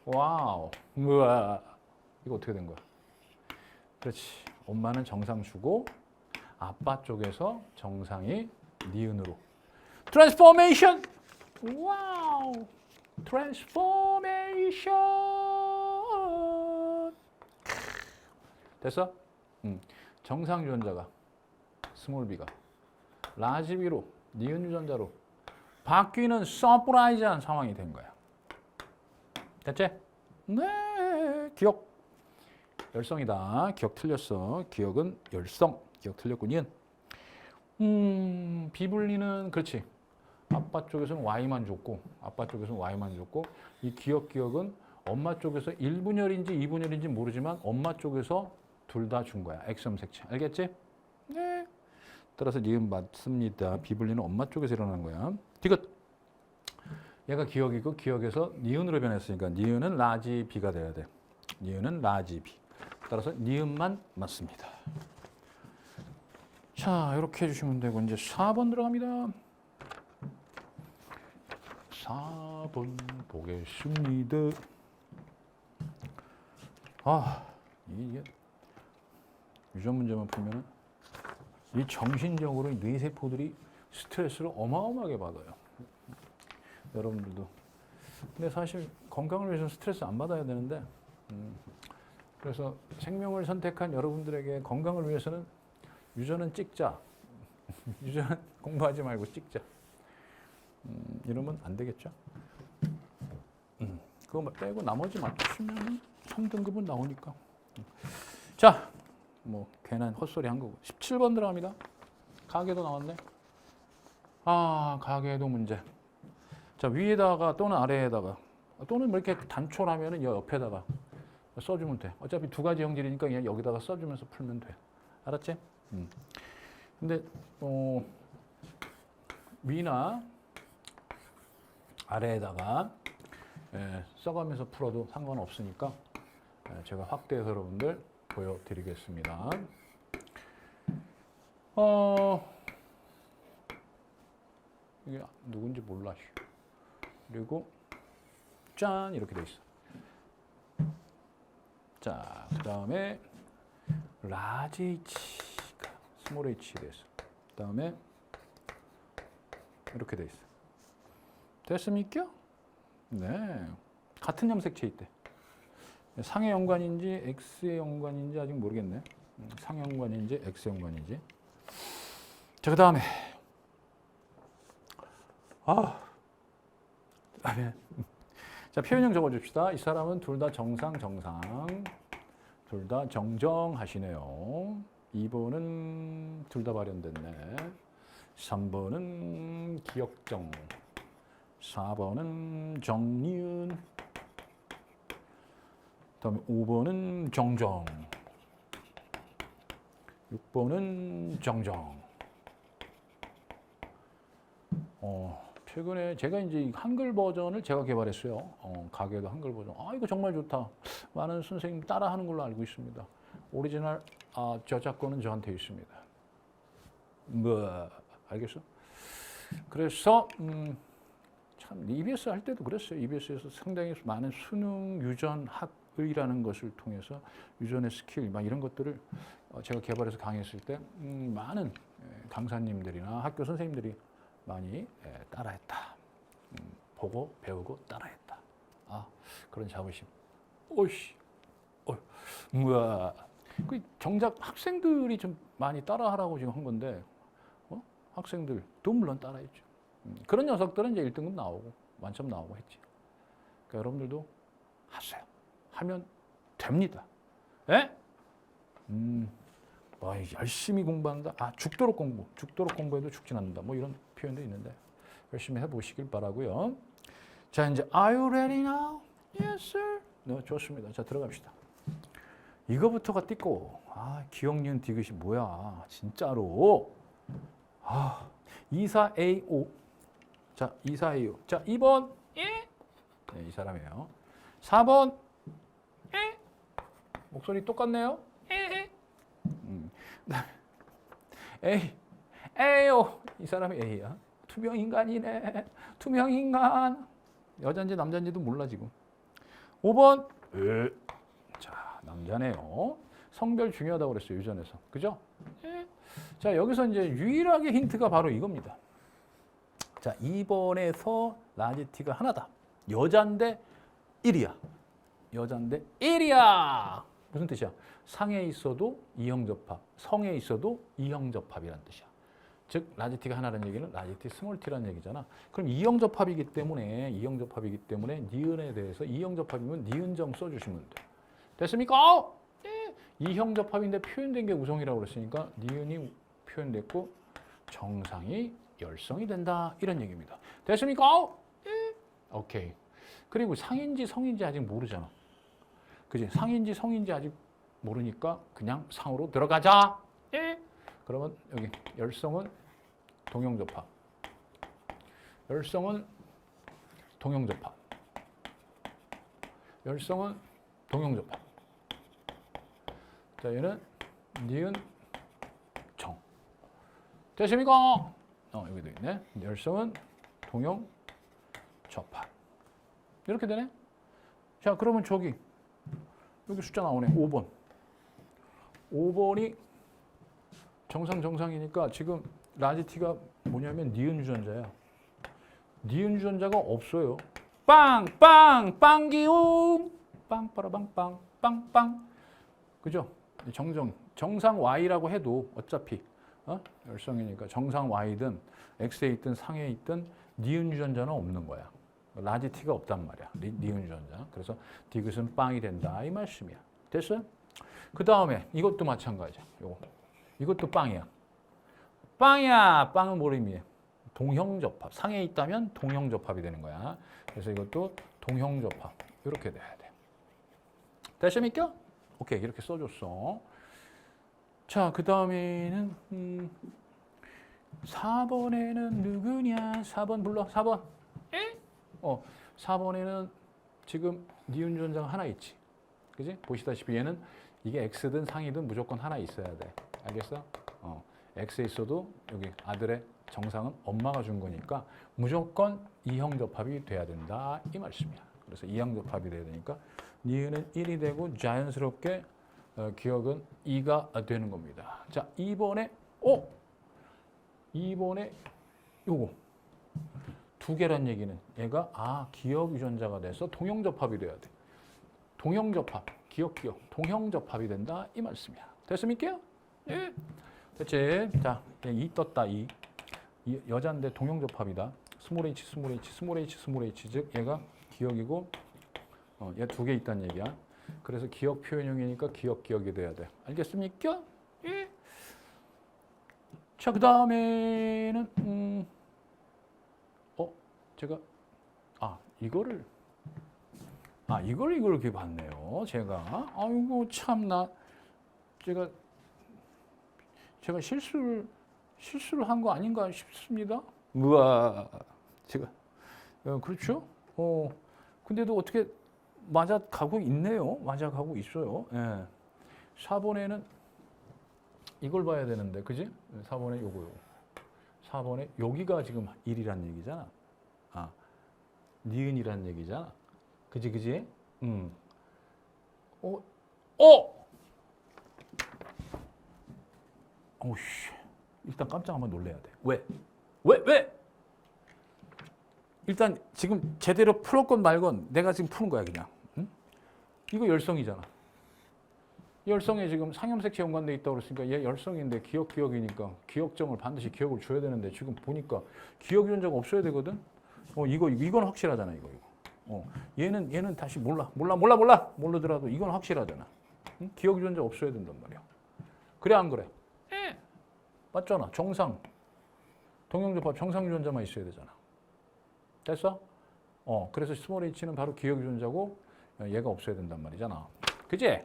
와우. 우와. 이거 어떻게 된 거야? 그렇지. 엄마는 정상 주고 아빠 쪽에서 정상이 니은으로. 트랜스포메이션. 와우. 트랜스포메이션. 됐어? 정상 유전자가 스몰 b가 라지 b로 니은 유전자로 바뀌는 서프라이즈한 상황이 된 거야. 됐지? 네. 기억. 열성이다. 기억 틀렸어. 기억은 열성. 기억 틀렸고 니은. 비분리는 그렇지. 아빠 쪽에서는 Y만 줬고 이 기억은 엄마 쪽에서 1분열인지 2분열인지 모르지만 엄마 쪽에서 둘 다 준 거야. X염색체. 알겠지? 네. 따라서 니은 맞습니다. 비분리는 엄마 쪽에서 일어나는 거야. 디귿. 얘가 기억이고 기억에서 니은으로 변했으니까 니은은 라지 B가 돼야 돼. 니은은 라지 B. 따라서 니은만 맞습니다. 자, 이렇게 해주시면 되고 이제 4번 들어갑니다. 4번 보겠습니다. 이게 유전 문제만 풀면은 이 정신적으로 뇌세포들이 스트레스를 어마어마하게 받아요. 여러분들도 근데 사실 건강을 위해서 스트레스 안 받아야 되는데 그래서 생명을 선택한 여러분들에게 건강을 위해서는 유전은 찍자. 유전 공부하지 말고 찍자. 이러면 안 되겠죠. 그거 빼고 나머지 맞추면 3등급은 나오니까. 자, 뭐 괜한 헛소리 한 거고. 17번 들어갑니다. 가계도 나왔네. 아, 가계도 문제. 자, 위에다가 또는 아래에다가 또는 뭐 이렇게 단초라면은 이 옆에다가 써주면 돼. 어차피 두 가지 형질이니까 그냥 여기다가 써주면서 풀면 돼. 알았지? 근데 위나 아래에다가 써가면서 풀어도 상관없으니까 제가 확대해서 여러분들 보여드리겠습니다. 이게 누군지 몰라. 그리고 짠 이렇게 돼 있어. 자, 그 다음에 라지 H가 스몰 H 됐어. 그 다음에 이렇게 돼 있어. 됐습니까? 네. 같은 염색체 있대. 상의 연관인지 X의 연관인지 아직 모르겠네. 상의 연관인지 X의 연관인지. 자, 그 다음에 자, 표현형 적어줍시다. 이 사람은 둘 다 정상. 둘 다 정정하시네요. 2번은 둘 다 발현됐네. 3번은 기억정. 4번은 정리은. 그다음에 5번은 정정. 6번은 정정. 최근에 제가 이제 한글 버전을 제가 개발했어요. 가계도 한글 버전. 이거 정말 좋다. 많은 선생님 따라하는 걸로 알고 있습니다. 오리지널 저작권은 저한테 있습니다. 뭐 알겠어? 그래서 참 EBS 할 때도 그랬어요. EBS에서 상당히 많은 수능 유전 학의라는 것을 통해서 유전의 스킬 막 이런 것들을 제가 개발해서 강의했을 때 많은 강사님들이나 학교 선생님들이 많이 따라했다. 보고 배우고 따라했다. 그런 자부심. 오씨, 뭐야? 그 정작 학생들이 좀 많이 따라하라고 지금 한 건데, 학생들도 물론 따라했죠. 그런 녀석들은 이제 1등급 나오고 만점 나오고 했지. 그러니까 여러분들도 하세요. 하면 됩니다. 예? 열심히 공부한다. 죽도록 공부해도 죽진 않는다. 뭐 이런 표현도 있는데 열심히 해보시길 바라고요. 자, 이제 Are you ready now? Yes, sir. 네, 좋습니다. 자, 들어갑시다. 이거부터가 띠고 기억, 니은, 디귿이 뭐야? 진짜로. 24A5. 자, 24A5. 자, 2번. 네, 이 사람이에요. 4번. 목소리 똑같네요. A요. 이 사람이 A야. 투명인간이네. 투명인간. 여잔지 남잔지도 몰라 지금. 5번. 자, 남자네요. 성별 중요하다고 그랬어요. 유전에서. 그죠? 자, 여기서 이제 유일하게 힌트가 바로 이겁니다. 자, 2번에서 라지 T가 하나다. 여잔데 1이야. 여잔데 1이야. 무슨 뜻이야? 상에 있어도 이형접합, 성에 있어도 이형접합이라는 뜻이야. 즉 라지 T가 하나라는 얘기는 라지 T 스몰 T라는 얘기잖아. 그럼 이형접합이기 때문에 니은에 대해서 이형접합이면 니은정 써주시면 돼. 됐습니까? 네. 이형접합인데 표현된 게 우성이라고 그랬으니까 니은이 표현됐고 정상이 열성이 된다 이런 얘기입니다. 됐습니까? 네. 오케이. 그리고 상인지 성인지 아직 모르잖아. 그지? 상인지 성인지 아직 모르니까 그냥 상으로 들어가자. 예. 그러면 여기 열성은 동형접합. 열성은 동형접합. 열성은 동형접합. 자, 얘는 니은 정. 됐습니까? 여기도 있네. 열성은 동형접합. 이렇게 되네. 자, 그러면 여기 숫자 나오네. 5번. 5번이 정상이니까 지금 라지 T가 뭐냐면 니은 유전자야. 니은 유전자가 없어요. 빵, 빵기웅, 빵빠라빵빵, 빵빵. 그죠? 정상 y라고 해도 어차피 열성이니까 정상 y든 x에 있든 상에 있든 니은 유전자는 없는 거야. 라지 t가 없단 말이야. 니은 유전자. 그래서 디귿은 빵이 된다 이 말씀이야. 됐어요? 그 다음에 이것도 마찬가지야. 이것도 빵이야. 빵이야. 빵은 뭘 의미해? 동형접합. 상에 있다면 동형접합이 되는 거야. 그래서 이것도 동형접합. 이렇게 돼야 돼. 됐습니까? 오케이. 이렇게 써줬어. 자, 그 다음에는 4번에는 누구냐? 4번 불러. 4번. 4번에는 지금 니은 유전자가 하나 있지. 그지? 보시다시피 얘는 이게 X든 상이든 무조건 하나 있어야 돼. 알겠어? X에 있어도 여기 아들의 정상은 엄마가 준 거니까 무조건 이형 접합이 돼야 된다. 이 말씀이야. 그래서 이형 접합이 돼야 되니까 니은은 1이 되고 자연스럽게 기억은 2가 되는 겁니다. 자, 2번에 요거 두 개란 얘기는 얘가 기억 유전자가 돼서 동형접합이 돼야 돼. 동형접합, 기억, 동형접합이 된다 이 말씀이야. 됐습니까? 예. 됐지? 자, 2 떴다 2. 여자인데 동형접합이다. 스몰 h, 즉 얘가 기억이고 얘 두 개 있다는 얘기야. 그래서 기억 표현형이니까 기억이 돼야 돼. 알겠습니까? 예. 자, 그 다음에는 제가 이걸 이렇게 봤네요. 제가 아이고 참나 제가 실수를 한 거 아닌가 싶습니다. 우와, 제가 그렇죠? 근데도 어떻게 맞아가고 있네요. 맞아가고 있어요. 예. 4번에는 이걸 봐야 되는데, 그지? 4번에 요거. 4번에 여기가 지금 1이란 얘기잖아. 니은이란 얘기잖아. 그지? 오씨. 일단 깜짝 한번 놀래야 돼. 왜? 일단 지금 제대로 풀었건 말건 내가 지금 푸는 거야 그냥. 응? 이거 열성이잖아. 열성에 지금 상염색체 연관돼 있다고 그랬으니까 얘 열성인데 기억이니까 기억점을 반드시 기억을 줘야 되는데 지금 보니까 기억 유전자가 없어야 되거든. 이건 확실하잖아 이거. 얘는 다시 모르더라도 이건 확실하잖아. 응? 기억 유전자 없어야 된단 말이야. 그래 안 그래? 맞잖아. 정상 동형접합 정상 유전자만 있어야 되잖아. 됐어? 그래서 스몰 h는 바로 기억 유전자고 얘가 없어야 된단 말이잖아. 그지?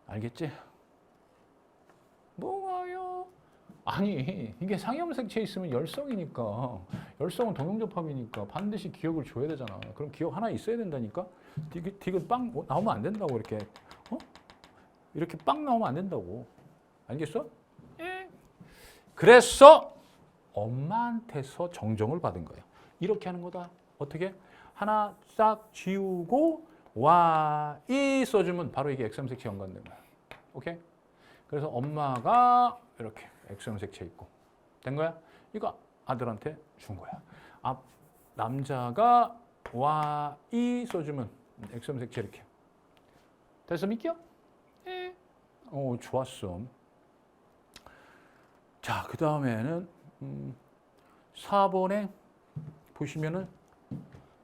알겠지? 뭐가요? 아니 이게 상염색체 있으면 열성이니까 열성은 동형접합이니까 반드시 기억을 줘야 되잖아. 그럼 기억 하나 있어야 된다니까. 디귿 빵 나오면 안 된다고 이렇게 이렇게 빵 나오면 안 된다고. 알겠어? 그래서 엄마한테서 정정을 받은 거예요. 이렇게 하는 거다. 어떻게? 하나 싹 지우고 Y 써주면 바로 이게 X염색체 연관된 거야. 오케이? 그래서 엄마가 이렇게 X염색체 있고 된 거야. 이거 아들한테 준 거야. 남자가 Y 써주면 X염색체 이렇게. 됐습니까? 좋았어. 자, 그 다음에는 4번에 보시면은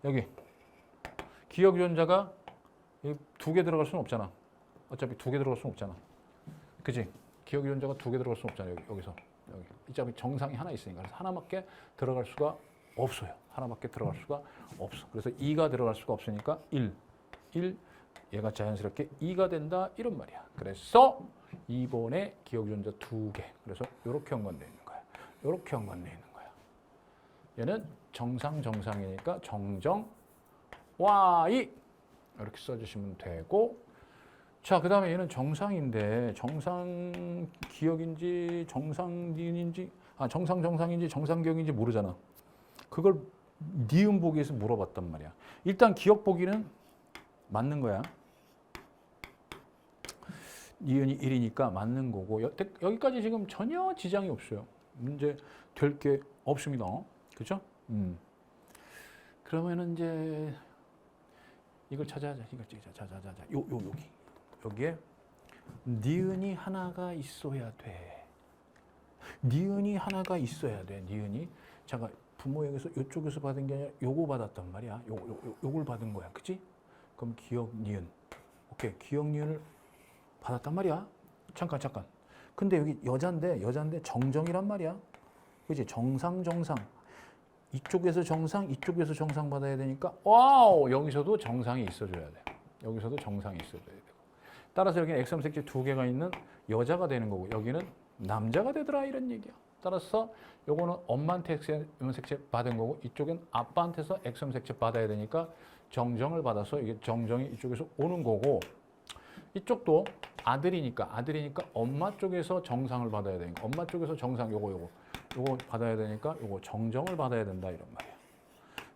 여기 기억 유전자가 두 개 들어갈 수는 없잖아. 어차피 두 개 들어갈 수는 없잖아. 그지? 기억 유전자가 두 개 들어갈 수는 없잖아. 여기서. 어차피 정상이 하나 있으니까. 그래서 하나밖에 들어갈 수가 없어요. 하나밖에 들어갈 수가 없어. 그래서 2가 들어갈 수가 없으니까 1. 얘가 자연스럽게 2가 된다. 이런 말이야. 그래서 2번에 기억 유전자 두 개. 그래서 이렇게 연관되어 있는 거야. 이렇게 연관되어 있는 거야. 얘는 정상이니까 정정 Y 이렇게 써주시면 되고. 자, 그 다음에 얘는 정상인데 정상 기억인지 정상 니은인지 정상인지 정상 기억인지 모르잖아. 그걸 니은 보기에서 물어봤단 말이야. 일단 기억 보기는 맞는 거야. 니은이 1이니까 맞는 거고 여기까지 지금 전혀 지장이 없어요. 문제 될 게 없습니다. 그렇죠? 그러면은 이제 이걸 찾아야죠. 이걸 찾아. 여기에 니은이 하나가 있어야 돼. 니은이 하나가 있어야 돼. 니은이. 잠깐 부모에게서 이쪽에서 받은 게 아니라 요거 받았단 말이야. 요걸 받은 거야. 그치? 그럼 기억 니은. 오케이. 기억 니은을 받았단 말이야. 잠깐. 근데 여기 여잔데 정정이란 말이야. 그치? 정상. 이쪽에서 정상 받아야 되니까 와우! 여기서도 정상이 있어줘야 돼. 여기서도 정상이 있어줘야 되고. 따라서 여기는 X3색채 두 개가 있는 여자가 되는 거고 여기는 남자가 되더라 이런 얘기야. 따라서 요거는 엄마한테 X3색채 받은 거고 이쪽은 아빠한테서 X3색채 받아야 되니까 정정을 받아서 이게 정정이 이쪽에서 오는 거고 이쪽도 아들이니까 엄마 쪽에서 정상을 받아야 되니까 엄마 쪽에서 정상 요거 받아야 되니까 요거 정정을 받아야 된다 이런 말이야.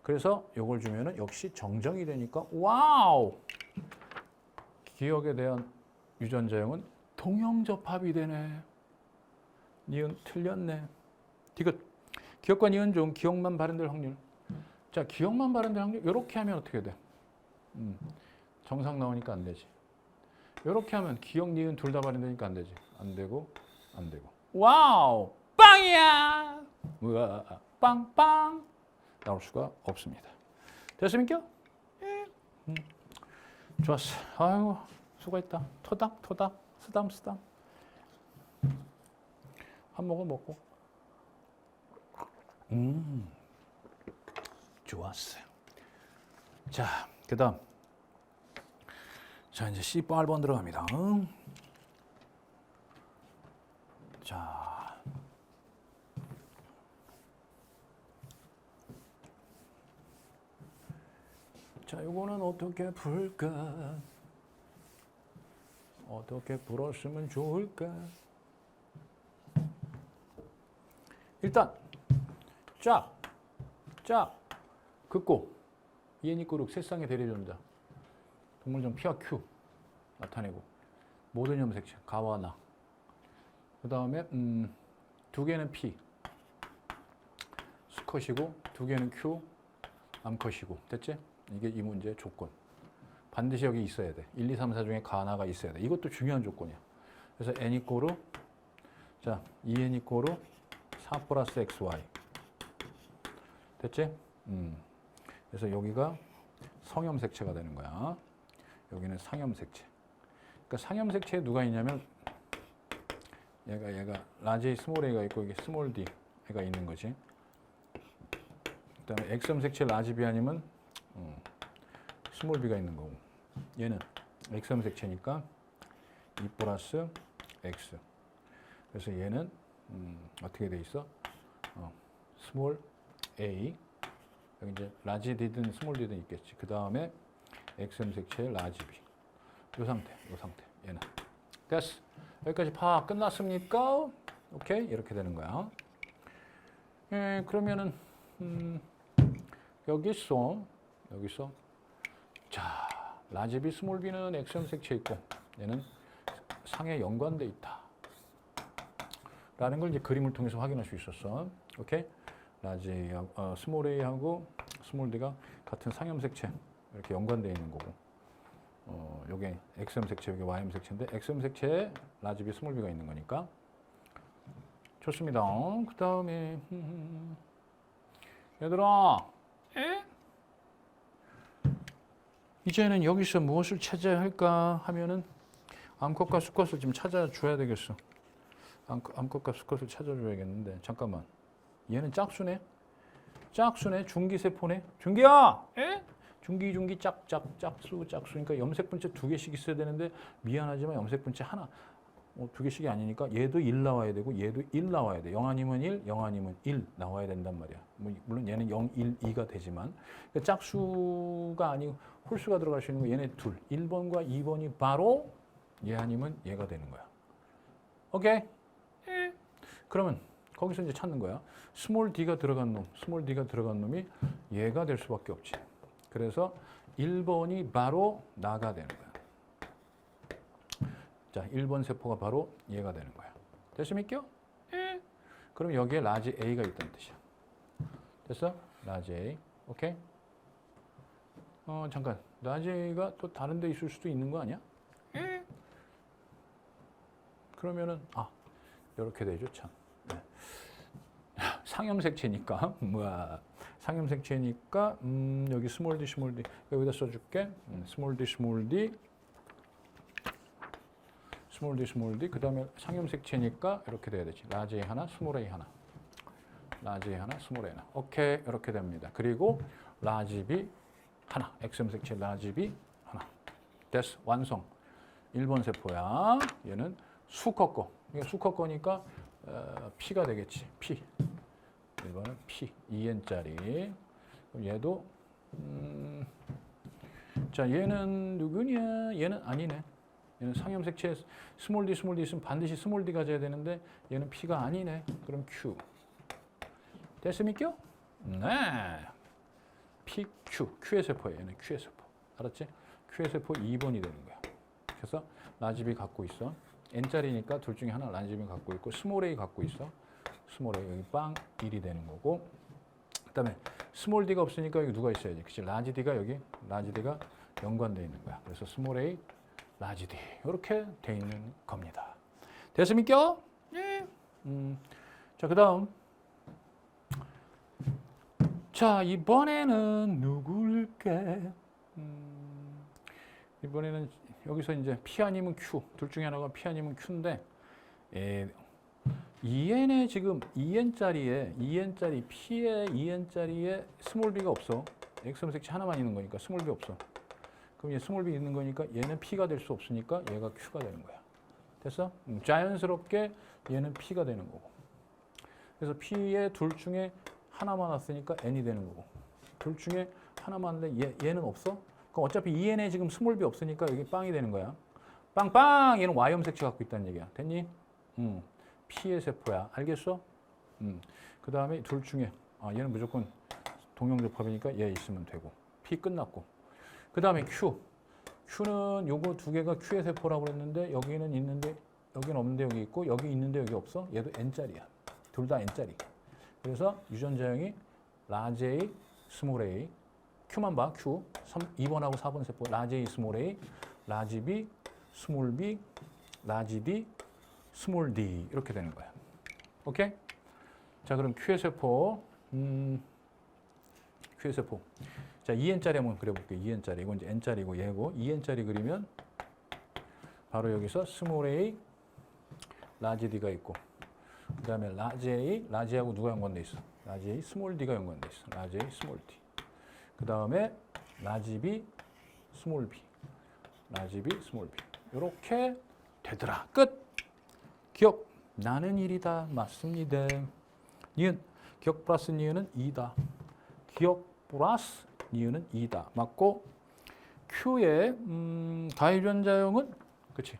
그래서 요걸 주면은 역시 정정이 되니까 와우! 기억에 대한 유전자형은 동형접합이 되네. 니은 틀렸네. 디귿. 기억과 니은 중 기억만 발현될 확률. 자, 기억만 발현될 확률 이렇게 하면 어떻게 돼? 정상 나오니까 안 되지. 이렇게 하면 기억, 니은 둘 다 발현되니까 안 되지. 안 되고. 와우! 빵이야! 우와, 빵! 나올 수가 없습니다. 됐습니까? 예. 좋았어. 아이고, 수고했다. 토닥, 쓰담. 한 모금 먹고. 좋았어요. 자, 그 다음. 자, 이제 C8번 들어갑니다. 자, 요거는 어떻게 풀까? 어떻게 풀었으면 좋을까? 일단 짝 긋고 이해니꼬룩 세상에 대리조입니다. 동물종 P와 Q 나타내고 모든 염색체 가와 나. 그 다음에 두 개는 P 수컷이고 두 개는 Q 암컷이고. 됐지? 이게 이 문제의 조건. 반드시 여기 있어야 돼. 1, 2, 3, 4 중에 가나가 있어야 돼. 이것도 중요한 조건이야. 그래서 n 이꼬르 자 2n 이꼬르 4 플러스 xy. 됐지? 그래서 여기가 성염색체가 되는 거야. 여기는 상염색체. 그러니까 상염색체에 누가 있냐면 얘가 라지 A, 스몰 a가 있고 이게 스몰 d가 있는 거지. 그다음에 X염색체 라지 B 아니면 스몰 b가 있는 거고. 얘는 X염색체니까 2 플러스 X. 그래서 얘는 어떻게 돼 있어? 스몰 a 여기 이제 라지 D든 스몰 D든 있겠지. 그 다음에 X염색체 라지 B. 요 상태. 얘는 됐어. 여기까지 파악 끝났습니까? 오케이, 이렇게 되는 거야. 예, 그러면은 여기서 자 라지 B, 스몰 b는 X염색체 있고 얘는 상에 연관돼 있다. 라는 걸 이제 그림을 통해서 확인할 수 있었어. 오케이? 라지 A, 스몰 a하고 스몰 d가 같은 상염색체 이렇게 연관되어 있는 거고. 요게 X염색체, 요게 Y염색체인데 X염색체에 라지 B, 스몰 b가 있는 거니까. 좋습니다. 그 다음에 얘들아, 이제는 여기서 무엇을 찾아야 할까 하면은 암컷과 수컷을 좀 찾아줘야 되겠어. 암컷과 수컷을 찾아줘야겠는데 잠깐만. 얘는 짝수네. 중기세포네. 중기야! 중기 짝수니까 염색분체 2개씩 있어야 되는데 미안하지만 염색분체 하나. 2개씩이 아니니까 얘도 1 나와야 되고 얘도 1 나와야 돼. 0 아니면 1, 0 아니면 1 나와야 된단 말이야. 물론 얘는 0, 1, 2가 되지만 그러니까 짝수가 아니고 홀수가 들어갈 수 있는 거 얘네 둘. 1번과 2번이 바로 얘 아니면 얘가 되는 거야. 오케이? 그러면 거기서 이제 찾는 거야. 스몰 d가 들어간 놈이 얘가 될 수밖에 없지. 그래서 1번이 바로 나가 되는 거야. 자, 1번 세포가 바로 얘가 되는 거야. 됐습니까? 그럼 여기에 라지 A가 있다는 뜻이야. 됐어? 라지 A. 오케이? 잠깐. 라지가 또 다른 데 있을 수도 있는 거 아니야? 그러면은 이렇게 되죠, 참. 네. 상염색체니까 뭐야? 상염색체니까 여기 스몰 d 여기다 써줄게. 스몰 d 그다음에 상염색체니까 이렇게 돼야 되지. 라지 A 하나, 스몰 A 하나. 라지 A 하나, 스몰 A 하나. 오케이, 이렇게 됩니다. 그리고 라지 B 하나, X염색체 라지 B 하나. 됐어, 완성. 1번 세포야. 얘는 수컷 거. 이게 수컷 거니까 P가 되겠지. P. 1번은 P. 2N짜리. 그럼 얘도 자, 얘는 누구냐? 얘는 아니네. 얘는 상염색체 스몰 D 있으면 반드시 스몰 D 가져야 되는데 얘는 P가 아니네. 그럼 Q. 됐습니까? 네. PQ. Q의 세포예요. 얘는 Q의 세포. 알았지? Q의 세포 2번이 되는 거야. 그래서 라지비 갖고 있어. N짜리니까 둘 중에 하나 라지비 갖고 있고 스몰 A 갖고 있어. 스몰 A 여기 빵 1이 되는 거고 그다음에 스몰 D가 없으니까 여기 누가 있어야지. 그치? 라지 D가 여기 라지 D가 연관되어 있는 거야. 그래서 스몰 A 라지 D 이렇게 돼 있는 겁니다. 됐습니까? 네. 자, 그다음 자, 이번에는 누굴게? 이번에는 여기서 이제 P 아니면 Q 둘 중에 하나가 P 아니면 Q인데 2N에 지금 2N짜리 P에 2N짜리에 스몰 B가 없어. X염색체 하나만 있는 거니까 스몰 B 없어. 그럼 얘 스몰 B 있는 거니까 얘는 P가 될 수 없으니까 얘가 Q가 되는 거야. 됐어? 자연스럽게 얘는 P가 되는 거고. 그래서 P의 둘 중에 하나만 왔으니까 N이 되는 거고. 둘 중에 하나만 왔는데 얘는 없어? 그럼 어차피 2N에 지금 스몰 B 없으니까 여기 빵이 되는 거야. 빵빵! 얘는 Y염색체 갖고 있다는 얘기야. 됐니? P의 세포야. 알겠어? 그 다음에 둘 중에 얘는 무조건 동형접합이니까 얘 있으면 되고. P 끝났고. 그 다음에 Q. Q는 요거 두 개가 Q의 세포라고 그랬는데 여기는 있는데 여기는 없는데 여기 있고 여기 있는데 여기 없어. 얘도 N짜리야. 둘 다 N짜리. 그래서 유전자형이 라지 A, 스몰 A. Q만 봐. Q. 2번하고 4번 세포. 라지 A, 스몰 A. 라지 B, 스몰 B. 라지 D, 스몰 D. 이렇게 되는 거야. 오케이? 자, 그럼 Q의 세포. Q의 세포. 자, 2N짜리 한번 그려볼게요. 2N짜리. 이건 이제 N짜리고 얘고 2N짜리 그리면 바로 여기서 스몰 A, 라지 D가 있고 그 다음에 라지 A, 라지하고 누가 연관돼 있어? 라지 A, 스몰 D가 연관돼 있어. 라지 A, 스몰 D. 그 다음에 라지 B, 스몰 B. 라지 B, 스몰 B. 이렇게 되더라. 끝! 기억. 나는 1이다. 맞습니다. 니은. 기억 플러스 니은은 2다. 기억 플러스 니은은 2다. 맞고 Q의 다유전자형은 그치?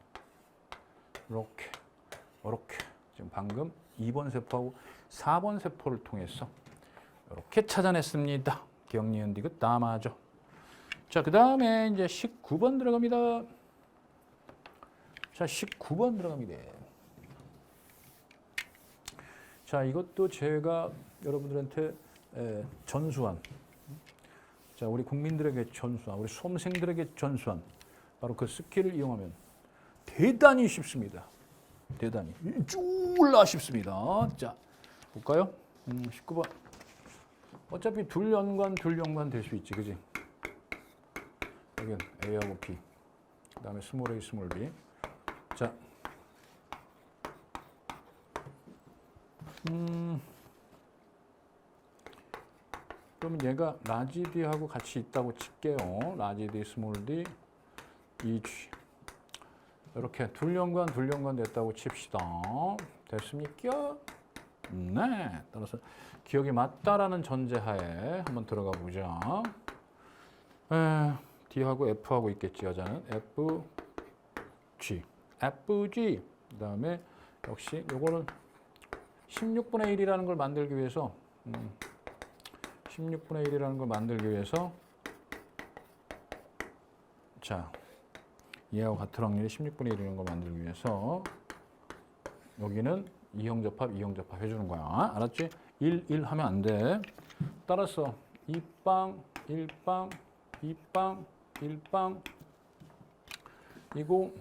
이렇게 지금 방금 2번 세포하고 4번 세포를 통해서 이렇게 찾아냈습니다. 기억 니은 디귿 다 맞아. 자, 그 다음에 이제 19번 들어갑니다. 자, 19번 들어갑니다. 자, 이것도 제가 여러분들한테 전수한, 자, 우리 국민들에게 전수한, 우리 수험생들에게 전수한 바로 그 스킬을 이용하면 대단히 쉽습니다. 대단히 쫄라 쉽습니다. 자, 볼까요? 19번. 어차피 둘 연관 될 수 있지, 그지? 여기는 A하고 B, 그 다음에 스몰 A, 스몰 B. 자, 그러면 얘가 라지 D하고 같이 있다고 칠게요. 라지 D, 스몰 D, EG. 이렇게 둘 연관 됐다고 칩시다. 됐습니까? 네. 따라서 기억이 맞다라는 전제하에 한번 들어가 보자. D하고 F하고 있겠지. 여자는 FG. FG. 그 다음에 역시 요거는 16분의 1이라는 걸 만들기 위해서 16분의 1이라는 걸 만들기 위해서 자, 얘하고 같은 확률이 16분의 1이라는 걸 만들기 위해서 여기는 이형접합 해주는 거야. 알았지? 1 하면 안 돼. 따라서 2빵, 1빵, 2빵 1빵 이고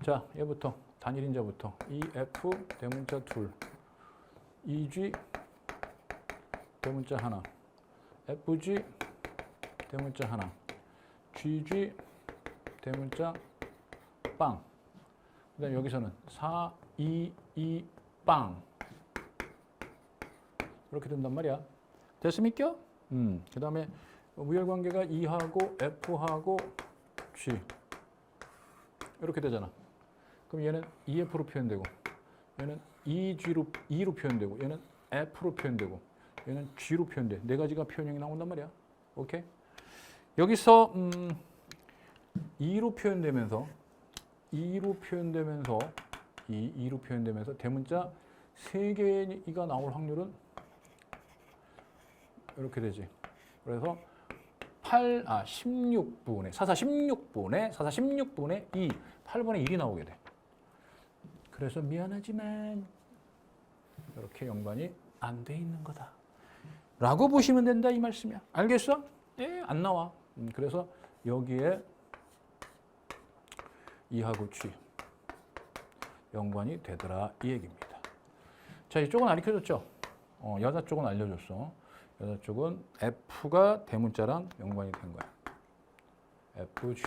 자 얘부터 단일인자부터 EF 대문자 둘 EG 대문자 하나 FG 대문자 하나 GG 대문자 빵 그 다음에 여기서는 4, 2, 2, 빵 이렇게 된단 말이야. 됐습니까? 그 다음에 무열관계가 E하고 F하고 G 이렇게 되잖아. 그럼 얘는 EF로 표현되고 얘는 E로 표현되고 얘는 F로 표현되고 얘는 G로 표현돼. 네 가지가 표현형이 나온단 말이야. 오케이? 여기서 E로 표현되면서 E로 표현되면서 대문자 3개가 나올 확률은 이렇게 되지. 그래서 16분의 16분의 2, 8분의 1이 나오게 돼. 그래서 미안하지만 이렇게 연관이 안 돼 있는 거다. 라고 보시면 된다 이 말씀이야. 알겠어? 예, 안 나와. 그래서 여기에 2하고 G 연관이 되더라 이 얘기입니다. 자, 이쪽은 알려줬죠? 여자 쪽은 알려줬어. 여자 쪽은 F가 대문자랑 연관이 된 거야. FG.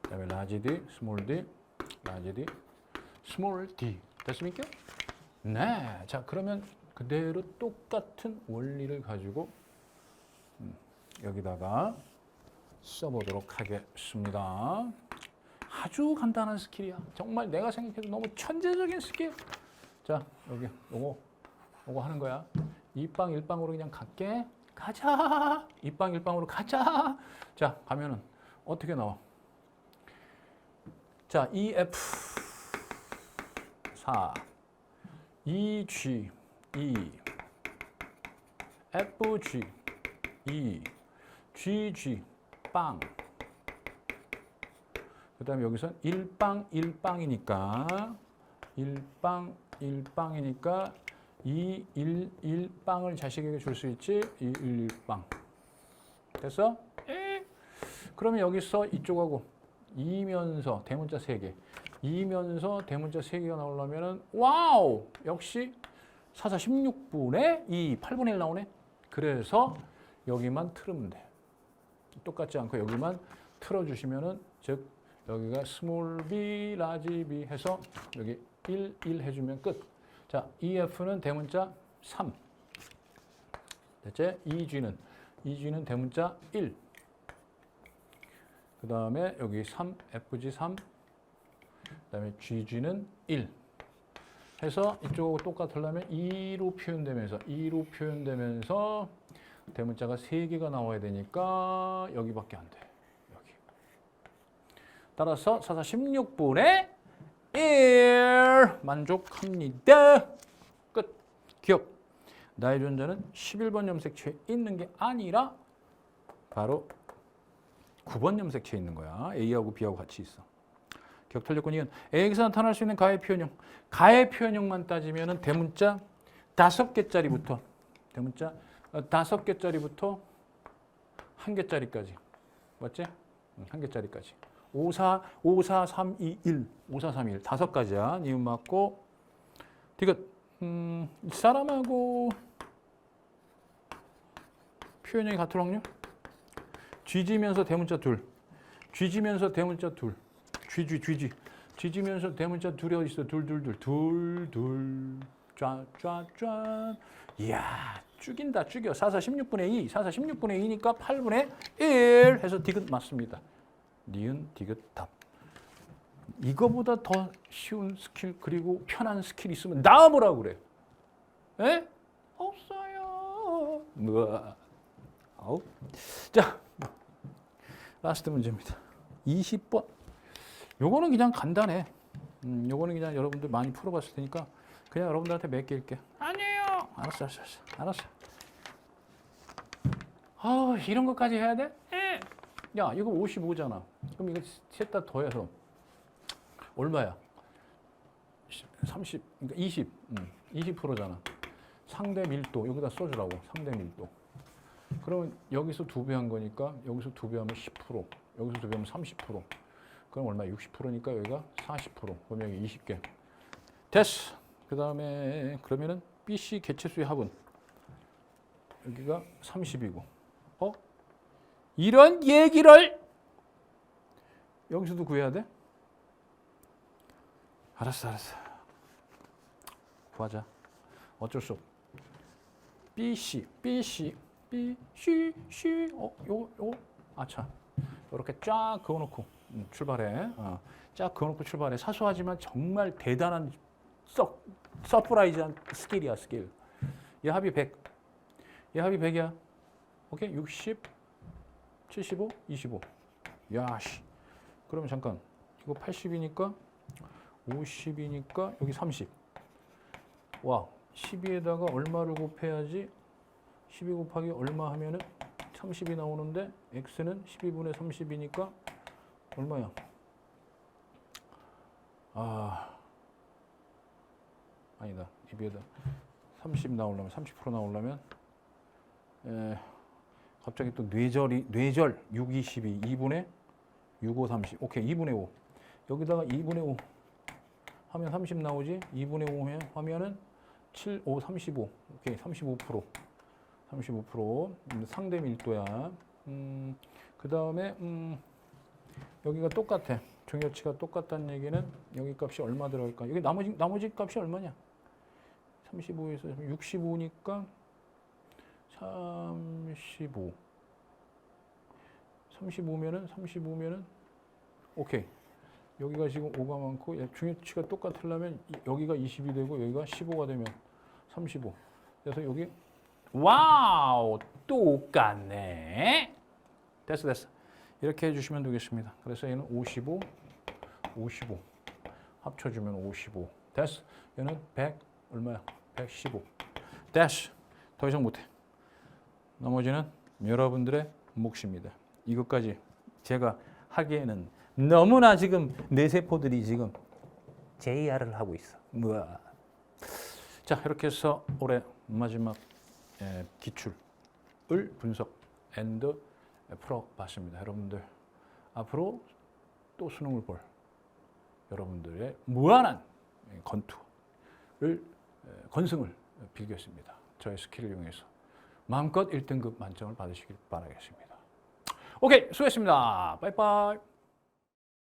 그다음에 라지 D, 스몰 D, 라지 D, 스몰 D. 됐습니까? 네. 자, 그러면 그대로 똑같은 원리를 가지고 여기다가 써보도록 하겠습니다. 아주 간단한 스킬이야. 정말 내가 생각해도 너무 천재적인 스킬. 자, 여기 요거 하는 거야. 2빵 1빵으로 그냥 갈게. 가자. 2빵 1빵으로 가자. 자, 가면은 어떻게 나와? 자, EF 4 EG 2 FG 2 GG 빵. 그 다음에 여기서 1빵 1빵이니까 1빵 1빵이니까 2, 1, 1빵을 자식에게 줄 수 있지? 2, 1, 1빵. 됐어? 그러면 여기서 이쪽하고 2면서 대문자 3개. 2면서 대문자 3개가 나오려면은 와우! 역시 4, 16분의 2, 8분의 1 나오네. 그래서 여기만 틀으면 돼. 똑같지 않고 여기만 틀어주시면은 즉 여기가 스몰 b, 라지 b 해서 여기 1, 1 해주면 끝. 자, EF는 대문자 3. 됐지? EG는 대문자 1. 그 다음에 여기 3, FG 3. 그 다음에 GG는 1. 해서 이쪽하고 똑같으려면 2로 표현되면서 대문자가 3개가 나와야 되니까 여기밖에 안 돼. 여기. 따라서 4, 16분의 1 만족합니다. 끝. 기억. 나의 존재는 11번 염색체에 있는 게 아니라 바로 9번 염색체에 있는 거야. A하고 B하고 같이 있어. 격털 조건이은 A에서 나타날 수 있는 가의 표현형. 가의 표현형만 따지면은 대문자 5개짜리부터 대문자 5개짜리부터 1개짜리까지. 맞지? 1개짜리까지. 5, 4, 3, 2, 1. 5, 4, 3, 2, 1. 5가지야. 니은 맞고. 디귿. 사람하고 표현형이 같을 확률? 쥐지면서 대문자 둘. 쥐지면서 대문자 둘. 쥐지. 쥐지면서 대문자 둘이 어디 있어? 둘. 쫙. 이야, 죽인다, 죽여. 4, 16분의 2. 4, 16분의 2니까 8분의 1 해서 디귿 맞습니다. 니은 디귿 답. 이거보다 더 쉬운 스킬 그리고 편한 스킬 있으면 나와보라고 그래. 에? 없어요. 아우. 자, 라스트 문제입니다. 20번. 요거는 그냥 간단해. 요거는 그냥 여러분들 많이 풀어봤을 테니까 그냥 여러분들한테 몇 개 읽게. 아니에요. 알았어. 아, 이런 것까지 해야 돼? 야, 이거 55잖아. 그럼 이거 셋 다 더해서 얼마야? 30, 그러니까 20%잖아. 상대 밀도 여기다 써주라고. 상대 밀도. 그러면 여기서 2배 한 거니까 여기서 2배 하면 10%, 여기서 2배 하면 30%. 그럼 얼마? 60%니까 여기가 40%. 그럼 여기 20개. 됐어. 그 다음에 그러면은 BC 개체수의 합은 여기가 30이고. 이런 얘기를 여기서도 구해야 돼? 알았어. 구하자. 어쩔 수 없. BC. 아차. 이렇게 쫙 그어놓고 출발해. 쫙 그어놓고 출발해. 사소하지만 정말 대단한 서프라이즈한 스킬이야, 스킬. 얘 합이 100. 얘 합이 100이야. 오케이? 60, 75, 25. 야, 씨. 그러면 잠깐. 이거 80이니까 50이니까 여기 30. 와, 12에다가 얼마를 곱해야지 12 곱하기 얼마 하면은 30이 나오는데 x는 12분의 30이니까 얼마야? 아니다. 이 비에다 30 나오려면 30% 나오려면 갑자기 또 뇌절 6, 22 2분의 6, 5, 30. 오케이. 2분의 5. 여기다가 2분의 5 하면 30 나오지? 2분의 5 하면은 7, 5, 35. 오케이. 35%. 35%. 상대 밀도야. 그 다음에 여기가 똑같아. 중요치가 똑같다는 얘기는 여기 값이 얼마 들어갈까? 여기 나머지 값이 얼마냐? 35에서 65니까 35. 35면은 오케이. 여기가 지금 5가 많고 중요치가 똑같으려면 여기가 20이 되고 여기가 15가 되면 35. 그래서 여기 와우 똑같네. 됐어. 이렇게 해주시면 되겠습니다. 그래서 얘는 55 합쳐주면 55. 됐어. 얘는 100 얼마야? 115. 됐어. 더 이상 못해. 나머지는 여러분들의 몫입니다. 이것까지 제가 하기에는 너무나 지금 내 세포들이 지금 JR을 하고 있어. 우와. 자, 이렇게 해서 올해 마지막 기출을 분석 앤드 풀어봤습니다. 여러분들 앞으로 또 수능을 볼 여러분들의 무한한 건승을 빌겠습니다. 저의 스킬을 이용해서 마음껏 1등급 만점을 받으시길 바라겠습니다. 오케이, 수고했습니다. 빠이빠이.